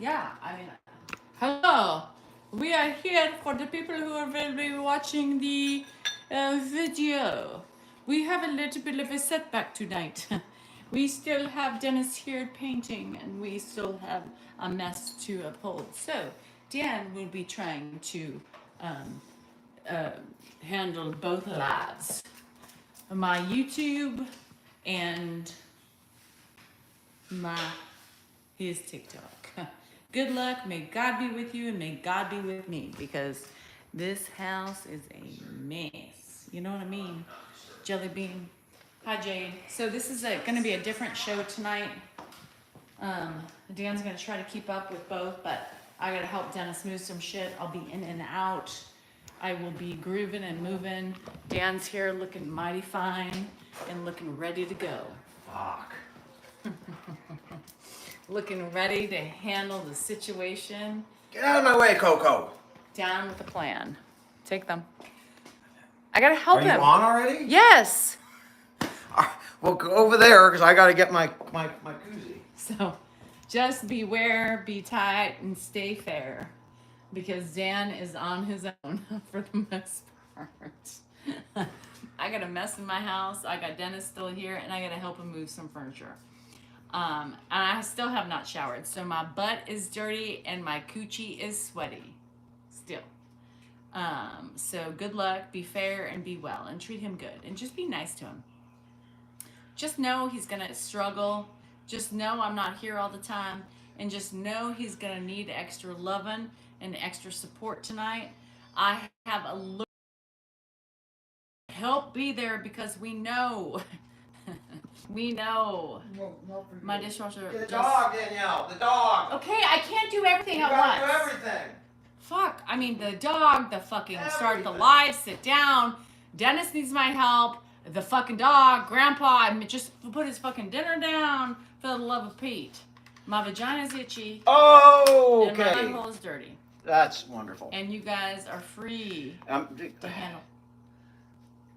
Yeah, I mean, hello. We are here for the people who are will be watching the video. We have a little bit of a setback tonight. We still have Dennis here painting, and we still have a mess to uphold. So, Dan will be trying to um, uh, handle both lives, my YouTube and my his TikTok. Good luck. May God be with you and may God be with me because this house is a mess. You know what I mean? Jelly bean. Hi, Jade. So this is going to be a different show tonight. Dan's going to try to keep up with both, but I got to help Dennis move some shit. I'll be in and out. I will be grooving and moving. Dan's here looking mighty fine and looking ready to go. Fuck. Looking ready to handle the situation. Get out of my way, Coco. Down with the plan. Take them. I gotta help Are him. you on already? Yes. Well, go over there because I got to get my koozie. So just beware, be tight, and stay fair. Because Dan is on his own for the most part. I got a mess in my house. I got Dennis still here, and I got to help him move some furniture. And I still have not showered, so my butt is dirty and my coochie is sweaty still. So good luck, be fair, and be well, and treat him good, and just be nice to him. Just know he's gonna struggle. Just know I'm not here all the time, and just know he's gonna need extra loving and extra support tonight. I have a little help be there because we know. We know. My dishwasher. The dog, Danielle. The dog. Okay, I can't do everything at once. You gotta do everything. Fuck. I mean, the dog, the fucking start the live, sit down. Dennis needs my help. The fucking dog, Grandpa, I mean, just put his fucking dinner down for the love of Pete. My vagina's itchy. Oh, And my okay. butthole is dirty. That's wonderful. And you guys are free to handle.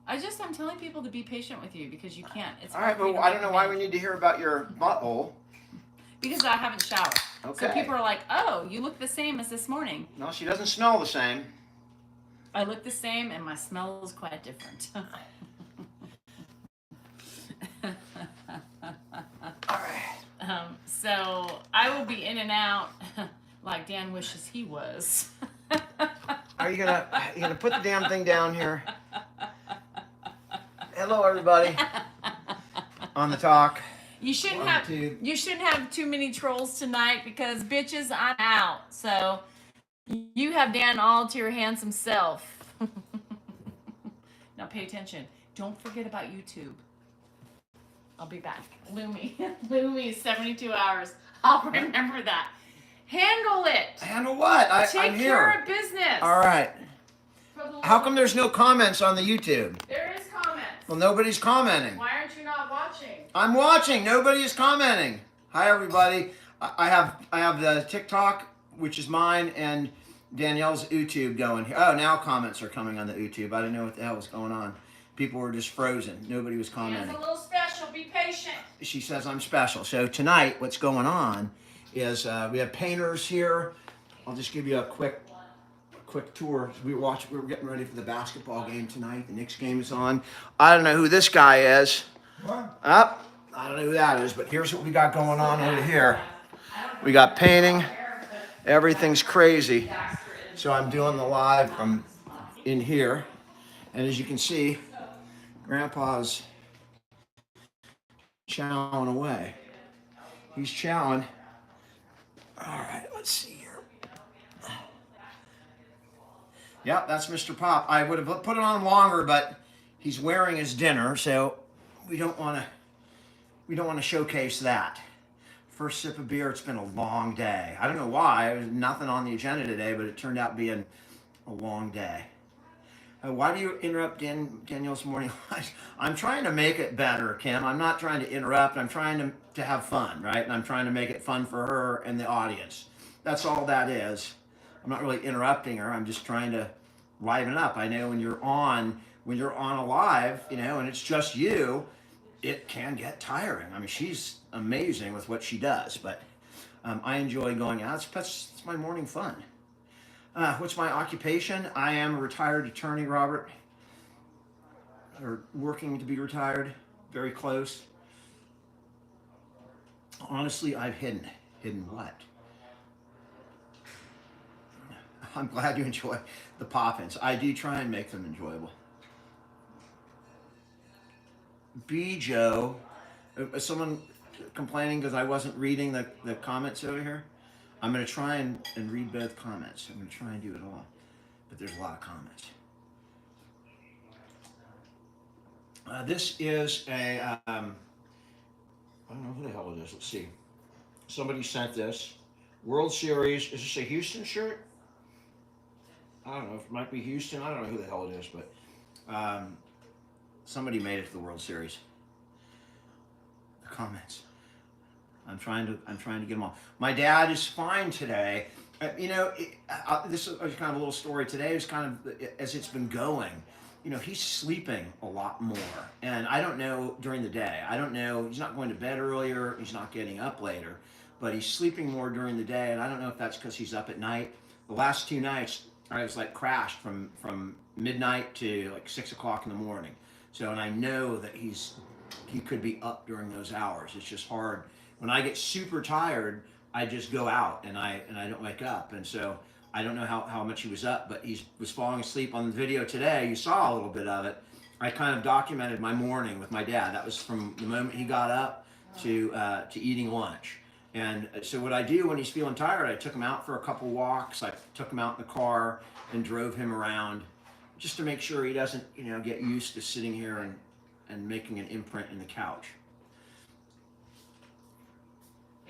I'm telling people to be patient with you because you can't. It's all right, but I don't know why we need to hear about your butthole. Because I haven't showered. Okay. So people are like, oh, you look the same as this morning. No, she doesn't smell the same. I look the same and my smell is quite different. All right. So I will be in and out like Dan wishes he was. Are you gonna put the damn thing down here? Hello, everybody. On the talk. You shouldn't have too many trolls tonight because bitches, I'm out. So you have Dan all to your handsome self. Now pay attention. Don't forget about YouTube. I'll be back. Lumi, 72 hours. I'll remember that. Handle it. Handle what? I'm here. Take care of business. All right. How come there's no comments on the YouTube? There is comments. Well, nobody's commenting. Why aren't you not watching? I'm watching. Nobody is commenting. Hi, everybody. I have the TikTok, which is mine, and Danielle's YouTube going here. Oh, now comments are coming on the YouTube. I didn't know what the hell was going on. People were just frozen. Nobody was commenting. It's a little special. Be patient. She says I'm special. So tonight, what's going on is we have painters here. I'll just give you a quick tour. We were getting ready for the basketball game tonight. The Knicks game is on. I don't know who this guy is. What? I don't know who that is, but here's what we got going on over here. We got painting. Everything's crazy. So I'm doing the live from in here. And as you can see, Grandpa's chowing away. He's chowing. All right, let's see here. Yep, that's Mr. Pop. I would have put it on longer, but he's wearing his dinner, so we don't want to showcase that. First sip of beer. It's been a long day. I don't know why. There was nothing on the agenda today, but it turned out being a long day. Why do you interrupt Danielle's morning? I'm trying to make it better, Kim. I'm not trying to interrupt. I'm trying to have fun, right? And I'm trying to make it fun for her and the audience. That's all that is. I'm not really interrupting her. I'm just trying to liven up. I know when you're on a live, and it's just you, it can get tiring. I mean, she's amazing with what she does, but I enjoy going out. That's my morning fun. What's my occupation? I am a retired attorney, Robert, or working to be retired, very close. Honestly, I've hidden. Hidden what? I'm glad you enjoy the pop-ins. I do try and make them enjoyable. B. Joe, someone complaining because I wasn't reading the comments over here. I'm going to try and read both comments. I'm going to try and do it all. But there's a lot of comments. This is a, I don't know who the hell it is. Let's see. Somebody sent this. World Series. Is this a Houston shirt? I don't know. It might be Houston. I don't know who the hell it is, but somebody made it to the World Series. The comments. I'm trying to get them all. My dad is fine today. This is kind of a little story today. Is kind of as it's been going. He's sleeping a lot more, and I don't know during the day. I don't know. He's not going to bed earlier. He's not getting up later, but he's sleeping more during the day, and I don't know if that's because he's up at night. The last 2 nights, I was like crashed from midnight to like 6 o'clock in the morning. So, and I know that he could be up during those hours. It's just hard. When I get super tired, I just go out and I don't wake up. And so I don't know how much he was up, but he was falling asleep on the video today. You saw a little bit of it. I kind of documented my morning with my dad. That was from the moment he got up to eating lunch. And so what I do when he's feeling tired, I took him out for a couple walks. I took him out in the car and drove him around just to make sure he doesn't, get used to sitting here and making an imprint in the couch.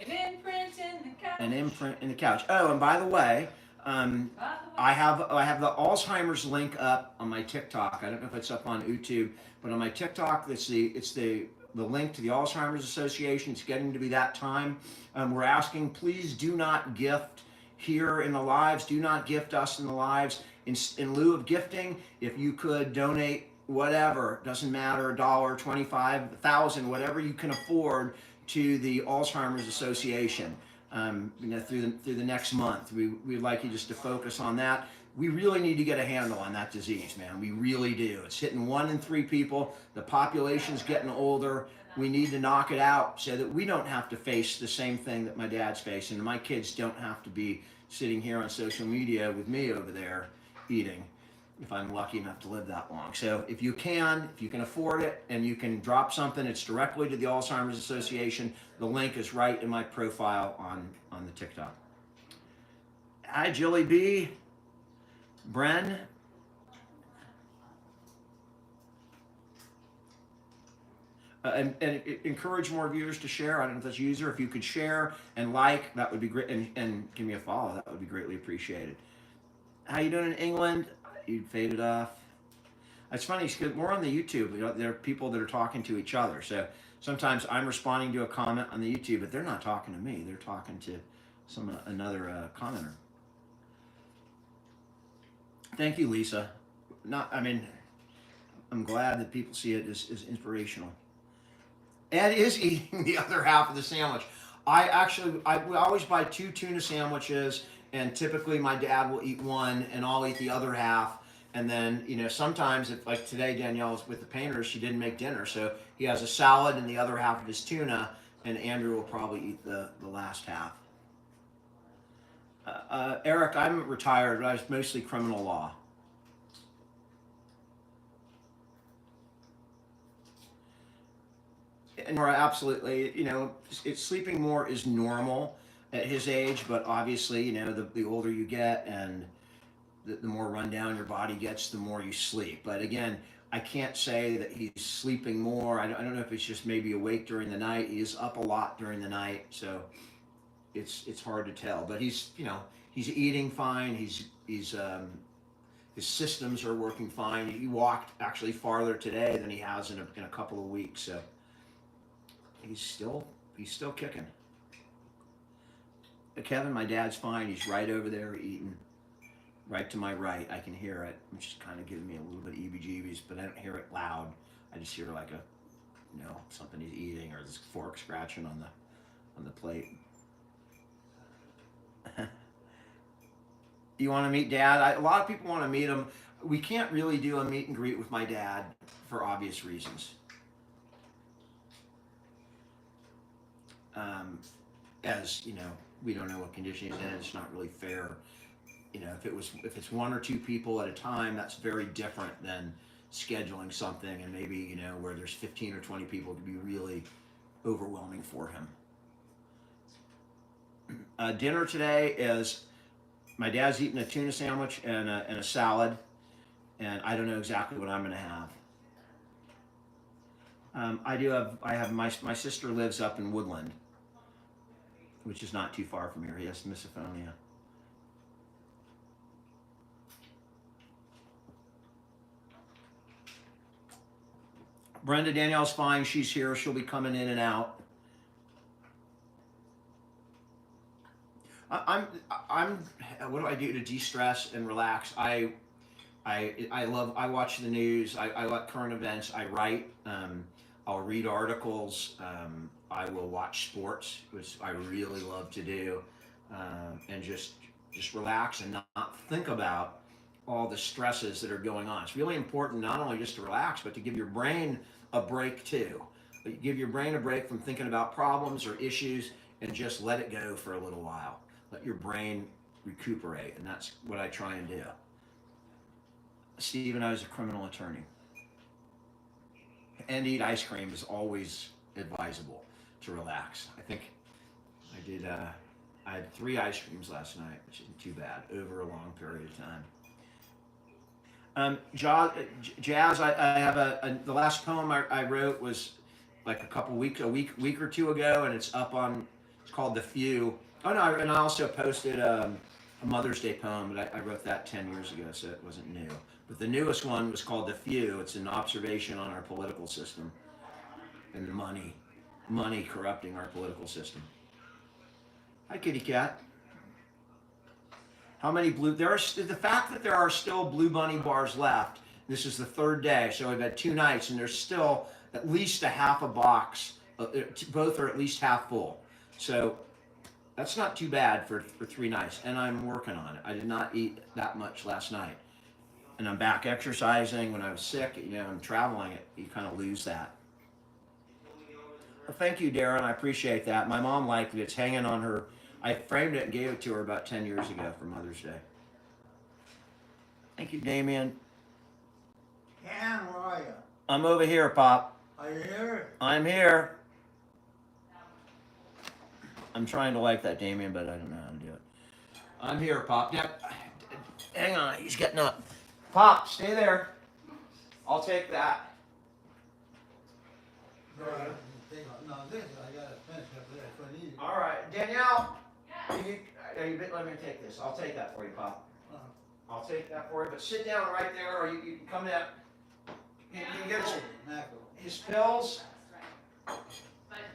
An imprint in the couch. An imprint in the couch. Oh, and by the way, I have the Alzheimer's link up on my TikTok. I don't know if it's up on YouTube, but on my TikTok, it's the link to the Alzheimer's Association. It's getting to be that time. We're asking, please do not gift here in the lives. Do not gift us in the lives. In lieu of gifting, if you could donate whatever, doesn't matter, $1, $25, $1,000, whatever you can afford to the Alzheimer's Association. Through the next month, we'd like you just to focus on that. We really need to get a handle on that disease, man. We really do. It's hitting 1 in 3 people. The population's getting older. We need to knock it out so that we don't have to face the same thing that my dad's facing, and my kids don't have to be sitting here on social media with me over there eating, if I'm lucky enough to live that long. So if you can afford it, and you can drop something, it's directly to the Alzheimer's Association. The link is right in my profile on the TikTok. Hi, Jilly B. Bren. And encourage more viewers to share. I don't know if that's user. If you could share and like, that would be great. And give me a follow. That would be greatly appreciated. How you doing in England? You faded off. It's funny because we're on the YouTube. There are people that are talking to each other. So sometimes I'm responding to a comment on the YouTube, but they're not talking to me. They're talking to another commenter. Thank you, Lisa. I'm glad that people see it as inspirational. Ed is eating the other half of the sandwich. I always buy 2 tuna sandwiches, and typically my dad will eat one, and I'll eat the other half. And then, sometimes, if like today Danielle was with the painters, she didn't make dinner, so he has a salad and the other half of his tuna, and Andrew will probably eat the last half. Eric, I'm retired, but I was mostly criminal law. And Nora, absolutely, it's sleeping more is normal at his age, but obviously, the older you get and the more run down your body gets, the more you sleep. But again, I can't say that he's sleeping more. I don't know if it's just maybe awake during the night. He is up a lot during the night, so it's hard to tell. But he's eating fine. His systems are working fine. He walked actually farther today than he has in a couple of weeks. So he's still kicking. Kevin, my dad's fine. He's right over there eating. Right to my right, I can hear it, which is kind of giving me a little bit of EBGBs, but I don't hear it loud. I just hear like something he's eating, or this fork scratching on the plate. You want to meet Dad? A lot of people want to meet him. We can't really do a meet and greet with my dad for obvious reasons. As you know, we don't know what condition he's in. It's not really fair. You know, if it's one or two people at a time, that's very different than scheduling something and maybe, you know, where there's 15 or 20 people, it could be really overwhelming for him. Dinner today is my dad's eating a tuna sandwich and a salad, and I don't know exactly what I'm going to have. I have my sister lives up in Woodland, which is not too far from here. He has misophonia. Brenda Danielle's fine. She's here. She'll be coming in and out. I'm. What do I do to de-stress and relax? I watch the news. I like current events. I write. I'll read articles. I will watch sports, which I really love to do, and just relax and not think about all the stresses that are going on. It's really important not only just to relax, but to give your brain a break too. Give your brain a break from thinking about problems or issues and just let it go for a little while. Let your brain recuperate, and that's what I try and do. Steve and I was a criminal attorney. And eat ice cream is always advisable to relax. I think I had 3 ice creams last night, which isn't too bad, over a long period of time. Jazz, I have the last poem I wrote was like a week or two ago, and it's called The Few. Oh no, and I also posted a Mother's Day poem, but I wrote that 10 years ago, so it wasn't new. But the newest one was called The Few. It's an observation on our political system and the money corrupting our political system. Hi, kitty cat. How many the fact that there are still Blue Bunny bars left, this is the 3rd day, so we've had 2 nights, and there's still at least a half a box, both are at least half full. So that's not too bad for 3 nights, and I'm working on it. I did not eat that much last night. And I'm back exercising. When I was sick, you know, I'm traveling, you kind of lose that. Well, thank you, Darren. I appreciate that. My mom liked it. It's hanging on her. I framed it and gave it to her about 10 years ago for Mother's Day. Thank you, Damien. Ken, where are you? I'm over here, Pop. Are you here? I'm here. I'm trying to like that, Damien, but I don't know how to do it. I'm here, Pop. Yep. Hang on, he's getting up. Pop, stay there. I'll take that. No, this I got to finish up there. That's what I need. All right, Danielle. Let me take this. I'll take that for you, Pop. I'll take that for you. But sit down right there, or you can come in. You can get his pills. But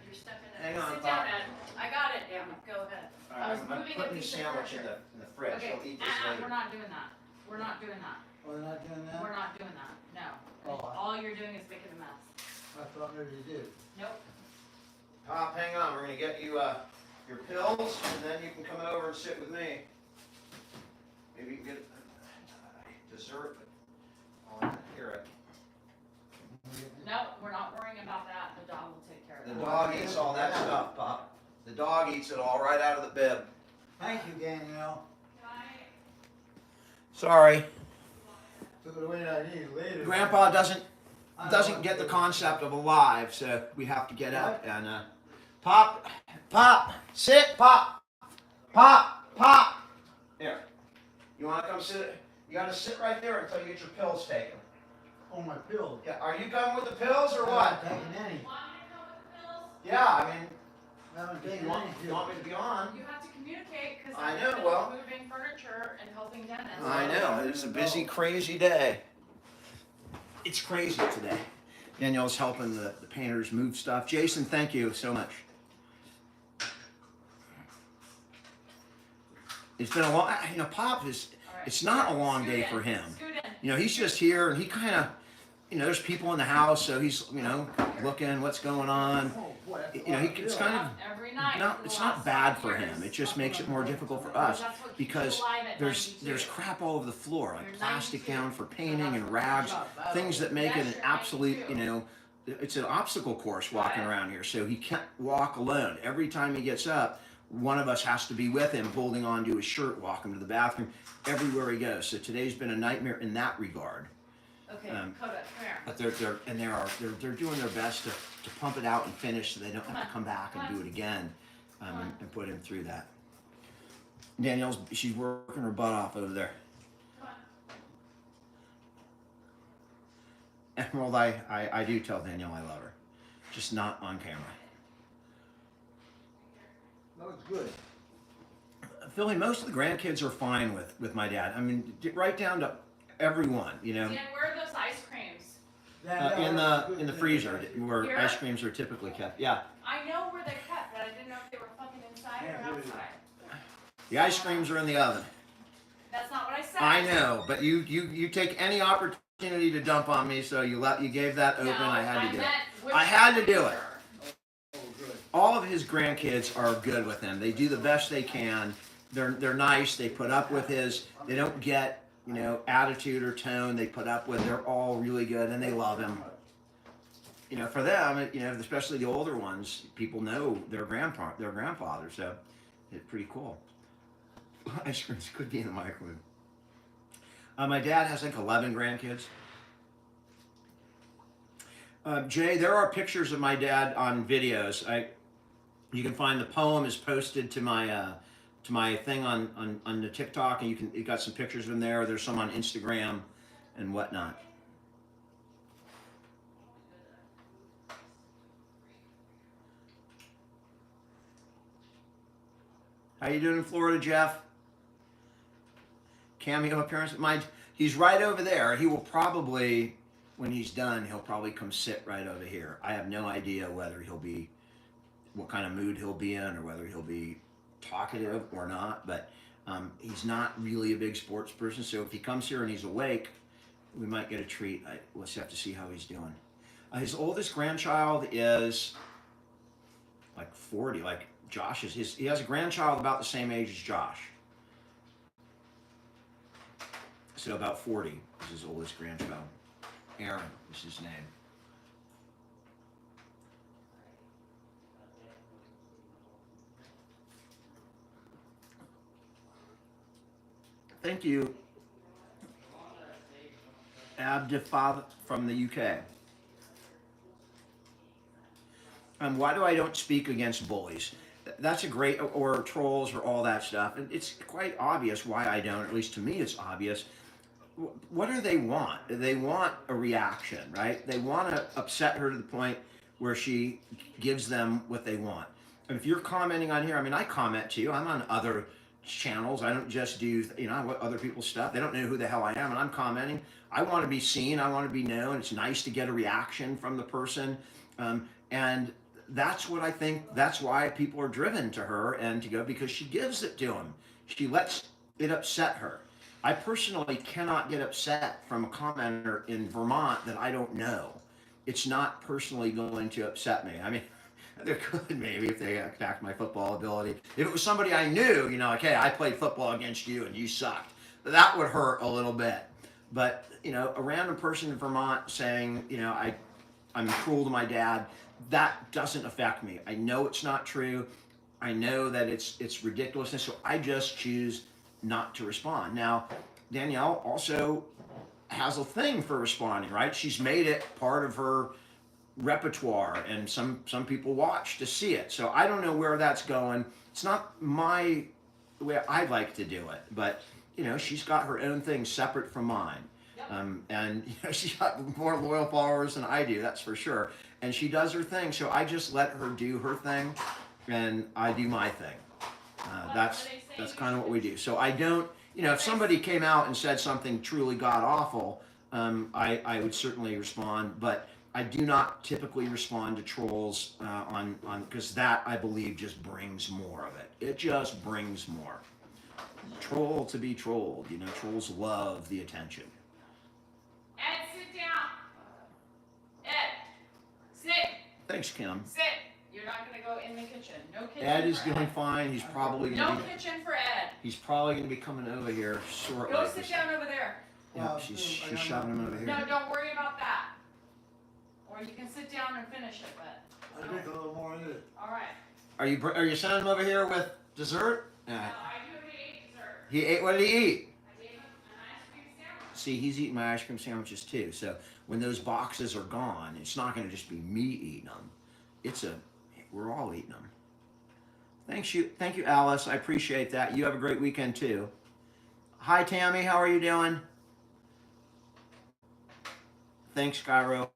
you're stepping in. Hang on, Sit Pop. down, Ed. I got it, Dan. Go ahead. I was I'm moving putting a the piece of sandwich in furniture. the fridge. Okay, I'll eat this later. we're not doing that. We're not doing that. Oh, they're not doing that? We're not doing that. No. Oh. All you're doing is making a mess. I thought maybe you did. Nope. Pop, hang on. We're going to get you your pills, and then you can come over and sit with me. Maybe you can get dessert, but I'll hear it. No, we're not worrying about that. The dog will take care of The that. dog eats all that stuff, Pop. The dog eats it all right out of the bib. Thank you, Danielle. Sorry. Took it away that I need later. Grandpa doesn't get the concept of alive, so we have to get up and Pop, sit, Pop. Here. You want to come sit? You got to sit right there until you get your pills taken. Oh, my pills. Yeah, are you coming with the pills or I'm what? not taking any. Yeah, I mean, I haven't you taken want, any you want pills. me to be on? You have to communicate because I know, well- moving furniture and helping Dennis. I know, it's a busy, crazy day. It's crazy today. Danielle's helping the painters move stuff. Jason, thank you so much. It's been a long, Pop is, it's not a long day for him. Scoot in. You know, he's just here and he kind of, there's people in the house, so he's, looking what's going on. Oh, boy, that's You know, a lot of it's pills. kind of, Every night. No, for the it's last not bad 5 for years. him. It just makes it more difficult for us That's what keeps you because alive at there's 92. crap all over the floor, like You're plastic 92. down for So painting that's and what rags, job. things that make it Yes, an you're absolute, 92. it's an obstacle course walking Right. around here. So he can't walk alone. Every time he gets up, one of us has to be with him, holding on to his shirt, walk him to the bathroom, everywhere he goes. So today's been a nightmare in that regard. Okay, Um, Coda, come here. But they're doing their best to pump it out and finish, so they don't have to come back and do it again, and put him through that. She's working her butt off over there. Come on. Emerald, I do tell Danielle I love her, just not on camera. No, it's good. Philly, most of the grandkids are fine with my dad. I mean, right down to everyone, Dan, where are those ice creams? in the freezer where Here? ice creams are typically kept. Yeah, I know where they're kept, but I didn't know if they were fucking inside Yeah, or here it is. outside. the ice creams are in the oven. That's not what I said. I know, but you take any opportunity to dump on me, so you gave that open. No, I had to do it. meant which I had to do it. freezer. Oh, good. All of his grandkids are good with him. They do the best they can. They're nice. They put up with his. They don't get attitude or tone. They put up with. They're all really good and they love him. For them, especially the older ones, people know their grandfather. So it's pretty cool. Ice creams could be in the microwave. My dad has like 11 grandkids. Jay, there are pictures of my dad on videos. You can find the poem is posted to my thing on the TikTok, and you got some pictures of him there. There's some on Instagram and whatnot. How you doing in Florida, Jeff? Cameo appearance. He's right over there. He will probably, when he's done, he'll probably come sit right over here. I have no idea whether what kind of mood he'll be in, or whether he'll be talkative or not. But he's not really a big sports person. So if he comes here and he's awake, we might get a treat. We'll just have to see how he's doing. His oldest grandchild is like 40, like Josh is. He has a grandchild about the same age as Josh. So about 40 is his oldest grandchild. Aaron is his name. Thank you, Abdifather from the UK. Why do I don't speak against bullies? That's a great, or trolls or all that stuff. And it's quite obvious why I don't, at least to me it's obvious. What do they want? They want a reaction, right? They want to upset her to the point where she gives them what they want. And if you're commenting on here, I mean, I comment to you. I'm on other channels. I don't just do, other people's stuff. They don't know who the hell I am, and I'm commenting. I want to be seen. I want to be known. It's nice to get a reaction from the person. And that's what I think, that's why people are driven to her and to go, because she gives it to them. She lets it upset her. I personally cannot get upset from a commenter in Vermont that I don't know. It's not personally going to upset me. I mean, there could maybe if they attacked my football ability. If it was somebody I knew, like, hey, I played football against you and you sucked, that would hurt a little bit. But, a random person in Vermont saying, I'm cruel to my dad, that doesn't affect me. I know it's not true. I know that it's ridiculousness, so I just choose not to respond. Now, Danielle also has a thing for responding, right? She's made it part of her repertoire, and some people watch to see it. So I don't know where that's going. It's not the way I like to do it, but she's got her own thing separate from mine. And she's got more loyal followers than I do, that's for sure. And she does her thing, so I just let her do her thing, and I do my thing. That's kind of what we do. So I don't, if somebody came out and said something truly god awful, I would certainly respond. But I do not typically respond to trolls on because that, I believe, just brings more of it. It just brings more. Troll to be trolled. Trolls love the attention. Ed, sit down. Ed, sit. Thanks, Kim. Sit. You're not gonna go in the kitchen. No kitchen. Ed is for doing Ed. fine. He's probably No gonna be. kitchen for Ed. He's probably gonna be coming over here shortly. Go sit down over there. Yeah, she's shoving him over here. No, don't worry about that. Or you can sit down and finish it, but. I drink a little more in it. All right. Are you sending him over here with dessert? I do eat dessert. He ate. What did he eat? I gave him an ice cream sandwich. See, he's eating my ice cream sandwiches too. So when those boxes are gone, it's not going to just be me eating them. We're all eating them. Thank you, Alice. I appreciate that. You have a great weekend too. Hi, Tammy. How are you doing? Thanks, Cairo.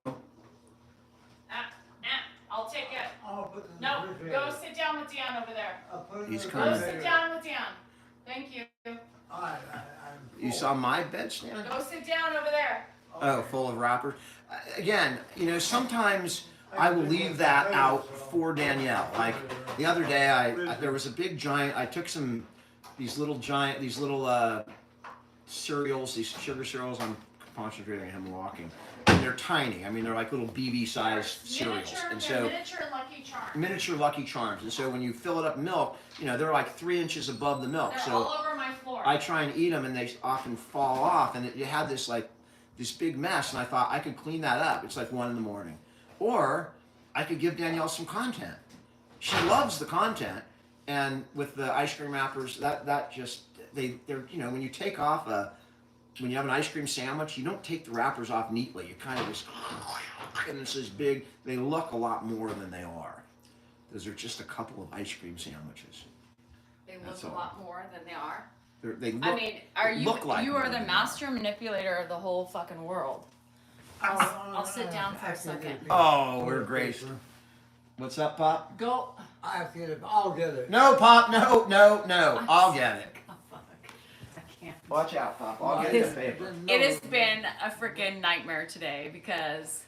I'll take it. I'll put it in the No, refrigerator. go sit down with Dion over there. I'll put it in He's the coming. Go refrigerator. sit down with Dion. Thank you. I'm You full. saw my bed stand? Go sit down over there. Oh, full of wrappers. Again, sometimes I will leave that out for Danielle. Like the other day, there was a big giant. I took these little cereals, these sugar cereals. I'm concentrating on him walking, and they're tiny. I mean, they're like little BB-sized cereals, and so Miniature Lucky Charms. miniature Lucky Charms. And so when you fill it up with milk, they're like 3 inches above the milk. They're So all over my floor. I try and eat them, and they often fall off, and you have this big mess. And I thought I could clean that up. It's like 1 a.m, or I could give Danielle some content. She loves the content, and with the ice cream wrappers, they're when you take off when you have an ice cream sandwich, you don't take the wrappers off neatly. You kind of just, and it's this big. They look a lot more than they are. Those are just a couple of ice cream sandwiches. They look That's a all. lot more than they are. They look. I mean, look like you more are the than they master manipulator of the whole fucking world. I'll sit down for a second. Oh, we're great. What's up, Pop? Go. I have to get it. I'll get it. No, Pop. No. I'll get it. Oh, fuck. I can't. Watch out, Pop. I'll get you the paper. It has been a freaking nightmare today because,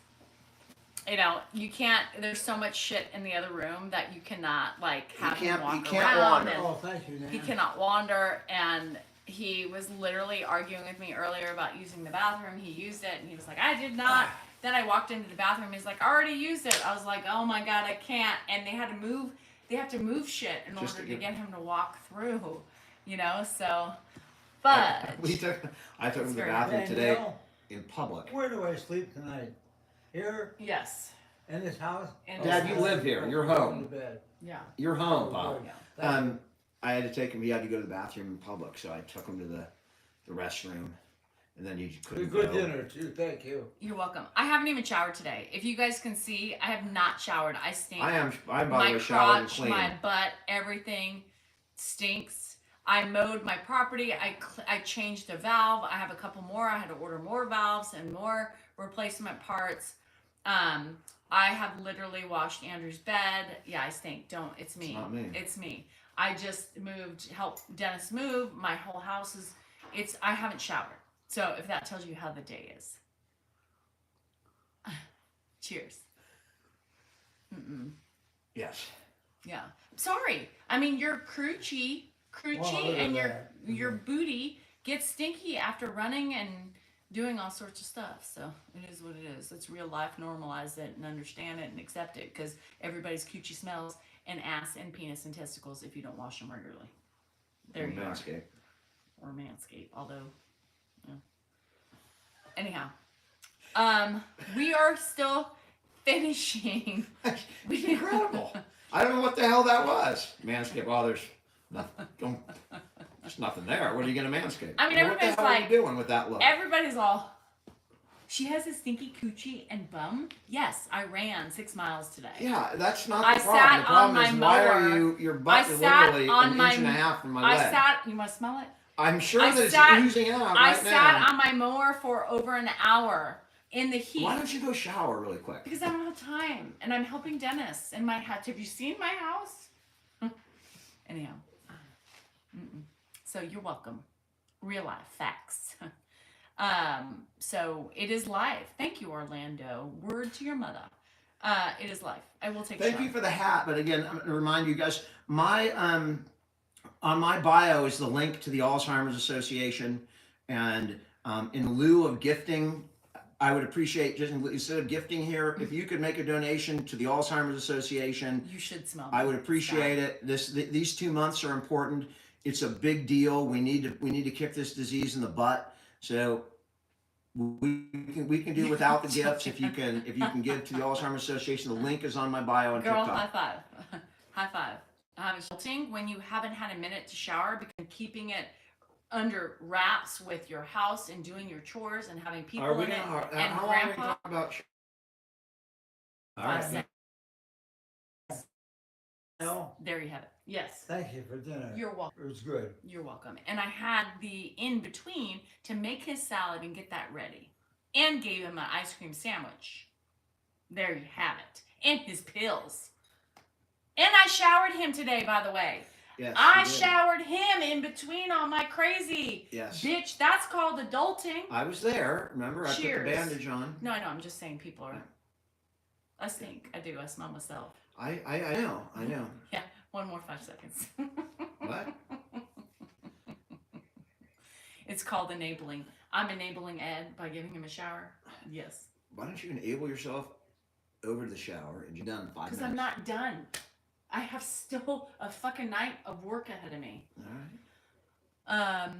you can't. There's so much shit in the other room that you cannot have him walk he can't around. wander. And Oh, thank you, Nan. he cannot wander, and he was literally arguing with me earlier about using the bathroom. He used it, and he was like, "I did not." Then I walked into the bathroom. He's like, "I already used it." I was like, "Oh my god, I can't!" And they had to move. They have to move shit in Just order to to get- get him to walk through. So, but I took him It's to the very bathroom today Danielle, in public. where do I sleep tonight? Here? yes, In this house? And Dad, you live here. You're Going home. to bed. yeah, You're home, Pop. yeah. Thank you. I had to take him. He had to go to the bathroom in public, so I took him to the restroom, and then he A couldn't good go. dinner, too. Thank you. You're welcome. I haven't even showered today. If you guys can see, I have not showered. I stink. I by the My way showered and crotch, clean. my butt, everything stinks. I mowed my property. I changed a valve. I have a couple more. I had to order more valves and more replacement parts. I have literally washed Andrew's bed. Yeah, I stink. It's me. It's not me. It's me. I just helped Dennis move. My whole house I haven't showered. So if that tells you how the day is. Cheers. Yes. Yeah. Sorry. I mean, you're crunchy, Well, look at and that. your booty gets stinky after running and doing all sorts of stuff. So it is what it is. It's real life. Normalize it and understand it and accept it, because everybody's coochie smells, and ass and penis and testicles if you don't wash them regularly. There you Manscaped. are. Or Manscaped. Although, yeah. Anyhow, we are still finishing. It's incredible. I don't know what the hell that was. Manscaped. Oh, there's nothing there. What are you gonna manscape? I mean, What the everybody's hell are you like- doing with that look? Everybody's all, she has a stinky coochie and bum. Yes, I ran 6 miles today. Yeah, that's not I the problem. sat The problem on is my why are mower. your butt is sat literally on an my- inch and a half from my leg. You want to smell it? I'm sure I that sat- it's oozing out I right sat now. on my mower for over an hour in the heat. Why don't you go shower really quick? Because I don't have time, and I'm helping Dennis in my house. Have you seen my house? Anyhow, so you're welcome. Real life facts. So it is live. Thank you, Orlando. Word to your mother. It is live. I will take. Thank you for the hat, but again, I'm going to remind you guys, my on my bio is the link to the Alzheimer's Association, and in lieu of gifting I would appreciate, just instead of gifting here, if you could make a donation to the Alzheimer's Association. You should smell. I would appreciate it. These 2 months are important. It's a big deal. We need to kick this disease in the butt. So we can do without the gifts. If you can give to the Alzheimer's Association, the link is on my bio on Girl, TikTok. high five. High five. Adulting when you haven't had a minute to shower because keeping it under wraps with your house and doing your chores and having people in it. And how long are we talking about? All right. No. There you have it. Yes. Thank you for dinner. You're welcome. It was good. You're welcome. And I had the in between to make his salad and get that ready. And gave him an ice cream sandwich. There you have it. And his pills. And I showered him today, by the way. Yes. I showered him in between all my crazy. Yes. Bitch, that's called adulting. I was there. Remember, I Cheers. put the bandage on. No, I'm just saying people are. I stink. I do. I smell myself. I know. Yeah. One more 5 seconds. What? It's called enabling. I'm enabling Ed by giving him a shower. Yes. Why don't you enable yourself over to the shower and you're done in 5 minutes? Because I'm not done. I have still a fucking night of work ahead of me. All right.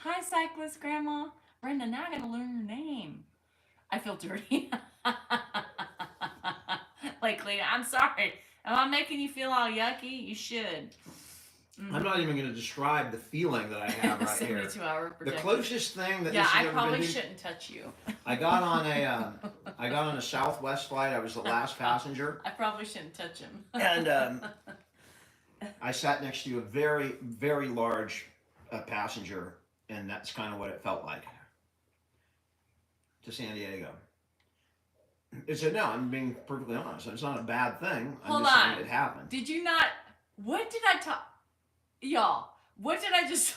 Hi, cyclist grandma. Brenda, now I gotta learn your name. I feel dirty. Like, Leah, I'm sorry. Am I making you feel all yucky? You should. I'm not even going to describe the feeling that I have right here. 72-hour The projector. closest thing that Yeah, this has I ever probably been. shouldn't touch you. I got on a Southwest flight. I was the last passenger, I probably shouldn't touch him. and I sat next to a very, very large passenger, and that's kind of what it felt like. To San Diego. No, I'm being perfectly honest. It's not a bad thing. I'm Hold just on. saying it happened. Did you not? What did I talk? Y'all, what did I just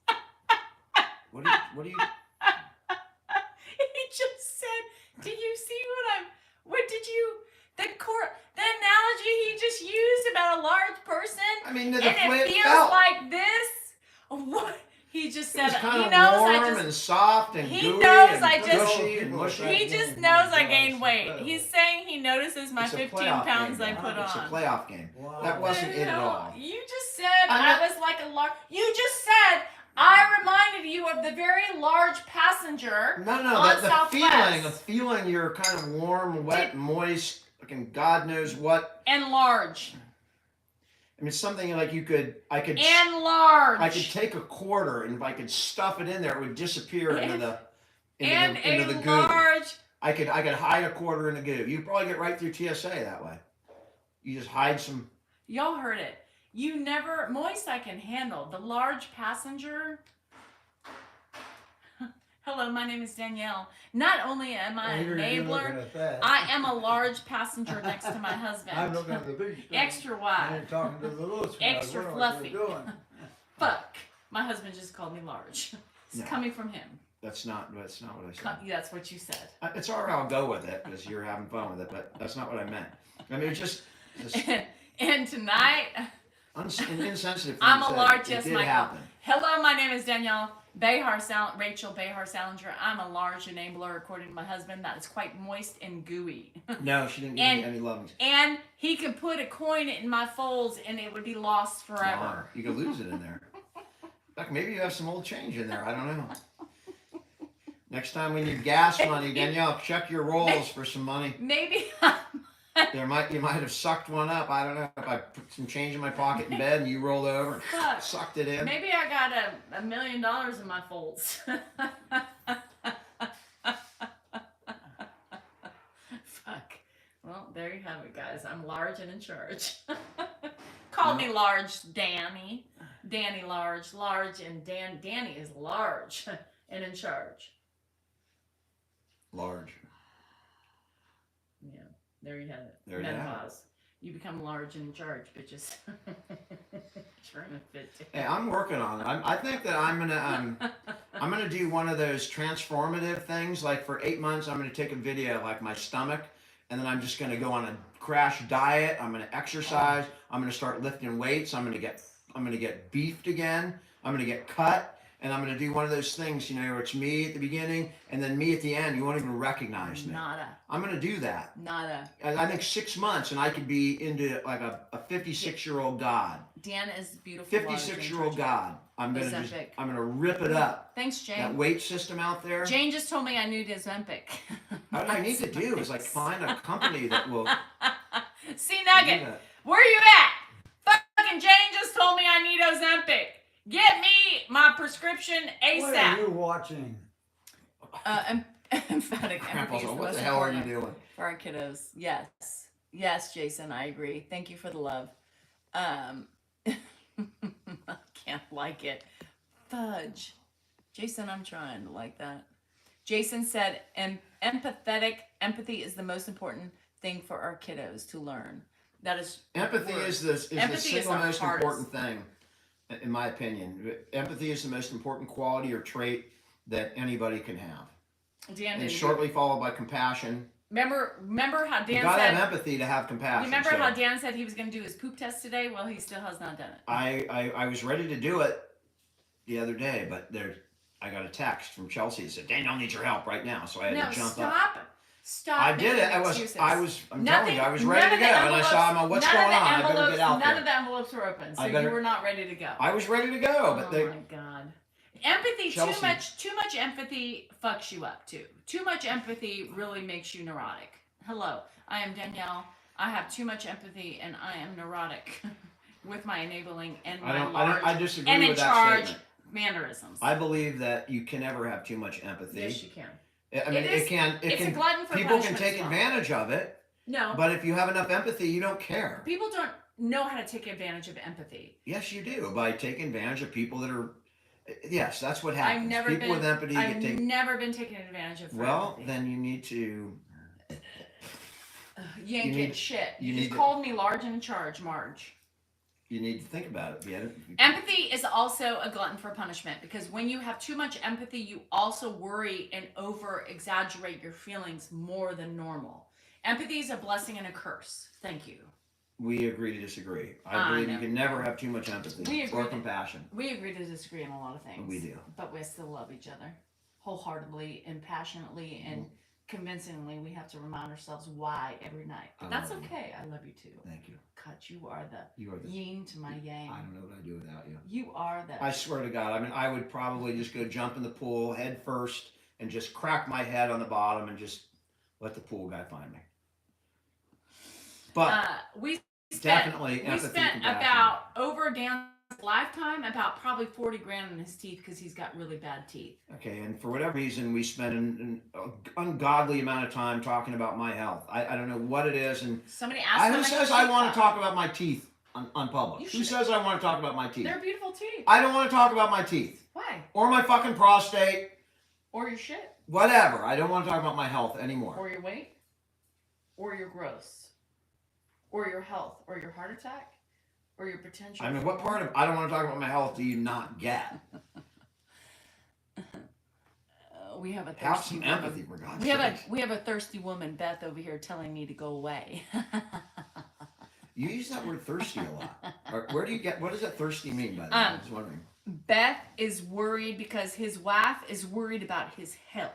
talk about? What do you? He just said, "Do you see what did you? The analogy he just used about a large person, I mean, and the way it it feels felt. like this. What he just It said. was kind He of knows warm I just. and soft and He gooey knows and I just- gushy and mushy. He just knows I gained weight. He's saying he notices my It's a 15 playoff pounds game, I put It's a on. playoff game. Wow. That wasn't it at all. You just said I I was like a large. You just said I reminded you of the very large passenger. No, on the Southwest. feeling you're kind of warm, wet, moist, fucking God knows what. And large. I mean, something like I could take a quarter and if I could stuff it in there, it would disappear into the goo. Large. I could hide a quarter in the goo. You'd probably get right through TSA that way. You just hide some. Y'all heard it. You never moist. I can handle the large passenger. Hello, my name is Danielle. Not only am I an enabler, I am a large passenger next to my husband. I'm looking at the big stuff. Extra And wide. you're talking to the little stuff. Extra I don't know fluffy. What you're doing. Fuck. My husband just called me large. It's No. coming from him. That's not what I said. That's what you said. It's all right. I'll go with it because you're having fun with it, but that's not what I meant. I mean, it's just And tonight, insensitive. I'm thing a to say. large It yes, did Michael. happen. Hello, my name is Danielle Rachel Behar Salinger. I'm a large enabler, according to my husband. That is quite moist and gooey. No, she didn't give me any lovings. And he could put a coin in my folds and it would be lost forever. You could lose it in there. Heck, maybe you have some old change in there. I don't know. Next time we need gas money, Danielle, check your rolls for some money. Maybe You might have sucked one up. I don't know. If I put some change in my pocket in bed and you rolled over and Fuck. sucked it in. maybe I got $1 million in my folds. Fuck. Well, there you have it, guys. I'm large and in charge. Call me large, Danny. Danny large, and Danny is large and in charge. Large. Yeah, there you have it. There you have it. Menopause. You become large and in charge, bitches. Trying to fit. Hey, I'm working on it. I think that I'm gonna do one of those transformative things. Like for 8 months, I'm gonna take a video like my stomach, and then I'm just gonna go on a crash diet. I'm gonna exercise. I'm gonna start lifting weights. I'm gonna get beefed again. I'm gonna get cut, and I'm going to do one of those things, you know, where it's me at the beginning and then me at the end. You won't even recognize me. Nada. I'm going to do that. Nada. I think 6 months, and I could be into like a 56-year-old god. Deanna is beautiful. 56-year-old god. I'm gonna rip it up. Thanks, Jane. That weight system out there. Jane just told me I need Ozempic. What I need to do is like find a company that will. See, Nugget, where you at? Fucking Jane just told me I need Ozempic. Get me my prescription ASAP. What are you watching? Emphatic empathy is the What most the hell are you important doing? for our kiddos. Yes, Jason, I agree. Thank you for the love. I can't like it. Fudge. Jason, I'm trying to like that. Jason said, empathy is the most important thing for our kiddos to learn. That is Empathy is the single most hardest. important thing, in my opinion. Empathy is the most important quality or trait that anybody can have. Dan, And shortly followed by compassion. Remember how Dan You gotta said, have empathy to have compassion. remember how Dan said he was going to do his poop test today? Well, he still has not done it. I was ready to do it the other day, but I got a text from Chelsea that said, Daniel needs your help right now. So I had to jump up. Stop. I did it. I'm telling you, I was ready to go. And I saw him on what's going on. I better get out there. None of the envelopes were open, so you were not ready to go. I was ready to go, but my God. Empathy, Chelsea. Too much empathy fucks you up too. Too much empathy really makes you neurotic. Hello, I am Danielle. I have too much empathy and I am neurotic with my enabling and my I disagree and with in that charge statement. mannerisms. I believe that you can never have too much empathy. Yes, you can. I mean, it's a glutton for people can punishment take as well. advantage of it. No. But if you have enough empathy, you don't care. People don't know how to take advantage of empathy. Yes, you do, by taking advantage of people that are. Yes, that's what happens. With empathy I've never been taken advantage of. Well, then you need to. You just called me large and in charge, Marge. You need to think about it. Empathy is also a glutton for punishment because when you have too much empathy, you also worry and over exaggerate your feelings more than normal. Empathy is a blessing and a curse. Thank you. We agree to disagree. I believe you can never have too much empathy or compassion. We agree to disagree on a lot of things. We do. But we still love each other wholeheartedly and passionately and convincingly. We have to remind ourselves why every night. But that's okay. I love you too. Thank you. God, you are the yin to my yang. I don't know what I'd do without you. You are the. I swear to God. I mean, I would probably just go jump in the pool head first and just crack my head on the bottom and just let the pool guy find me. But we spent about over Dan's lifetime about probably 40 grand on his teeth because he's got really bad teeth. Okay, and for whatever reason, we spend an ungodly amount of time talking about my health. I don't know what it is, and somebody asked. Who says I want to talk about my teeth on public? Who says I want to talk about my teeth? They're beautiful teeth. I don't want to talk about my teeth. Why? Or my fucking prostate. Or your shit. Whatever. I don't want to talk about my health anymore. Or your weight. Or your gross. Or your health. Or your heart attack. Or your potential. I mean, what part of I don't want to talk about my health do you not get? We have a thirsty have some empathy for God's sake. We have a thirsty woman, Beth, over here telling me to go away. You use that word thirsty a lot. Where do you get? What does that thirsty mean by that? I was wondering. Beth is worried because his wife is worried about his health.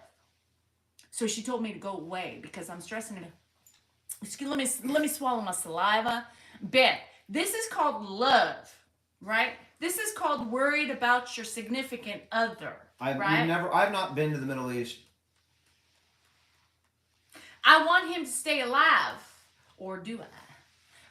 So she told me to go away because I'm stressing it. Excuse, let me swallow my saliva. Beth, this is called love, right? This is called worried about your significant other. I've not been to the Middle East. I want him to stay alive, or do I?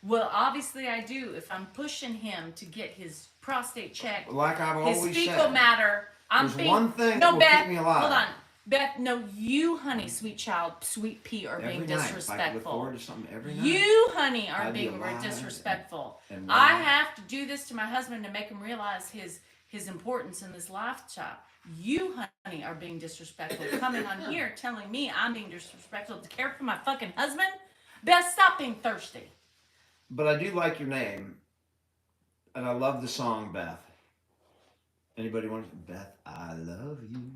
Well, obviously I do. If I'm pushing him to get his prostate checked, like I've always said, his fecal matter, one thing that will keep me alive. Hold on. Beth, no, you, honey, sweet child, sweet pea, are being disrespectful. I look forward to something every night. You, honey, are being disrespectful. I have to do this to my husband to make him realize his importance in this lifestyle. You, honey, are being disrespectful. Coming on here telling me I'm being disrespectful to care for my fucking husband. Beth, stop being thirsty. But I do like your name, and I love the song, Beth. Anybody want to? Beth, I love you.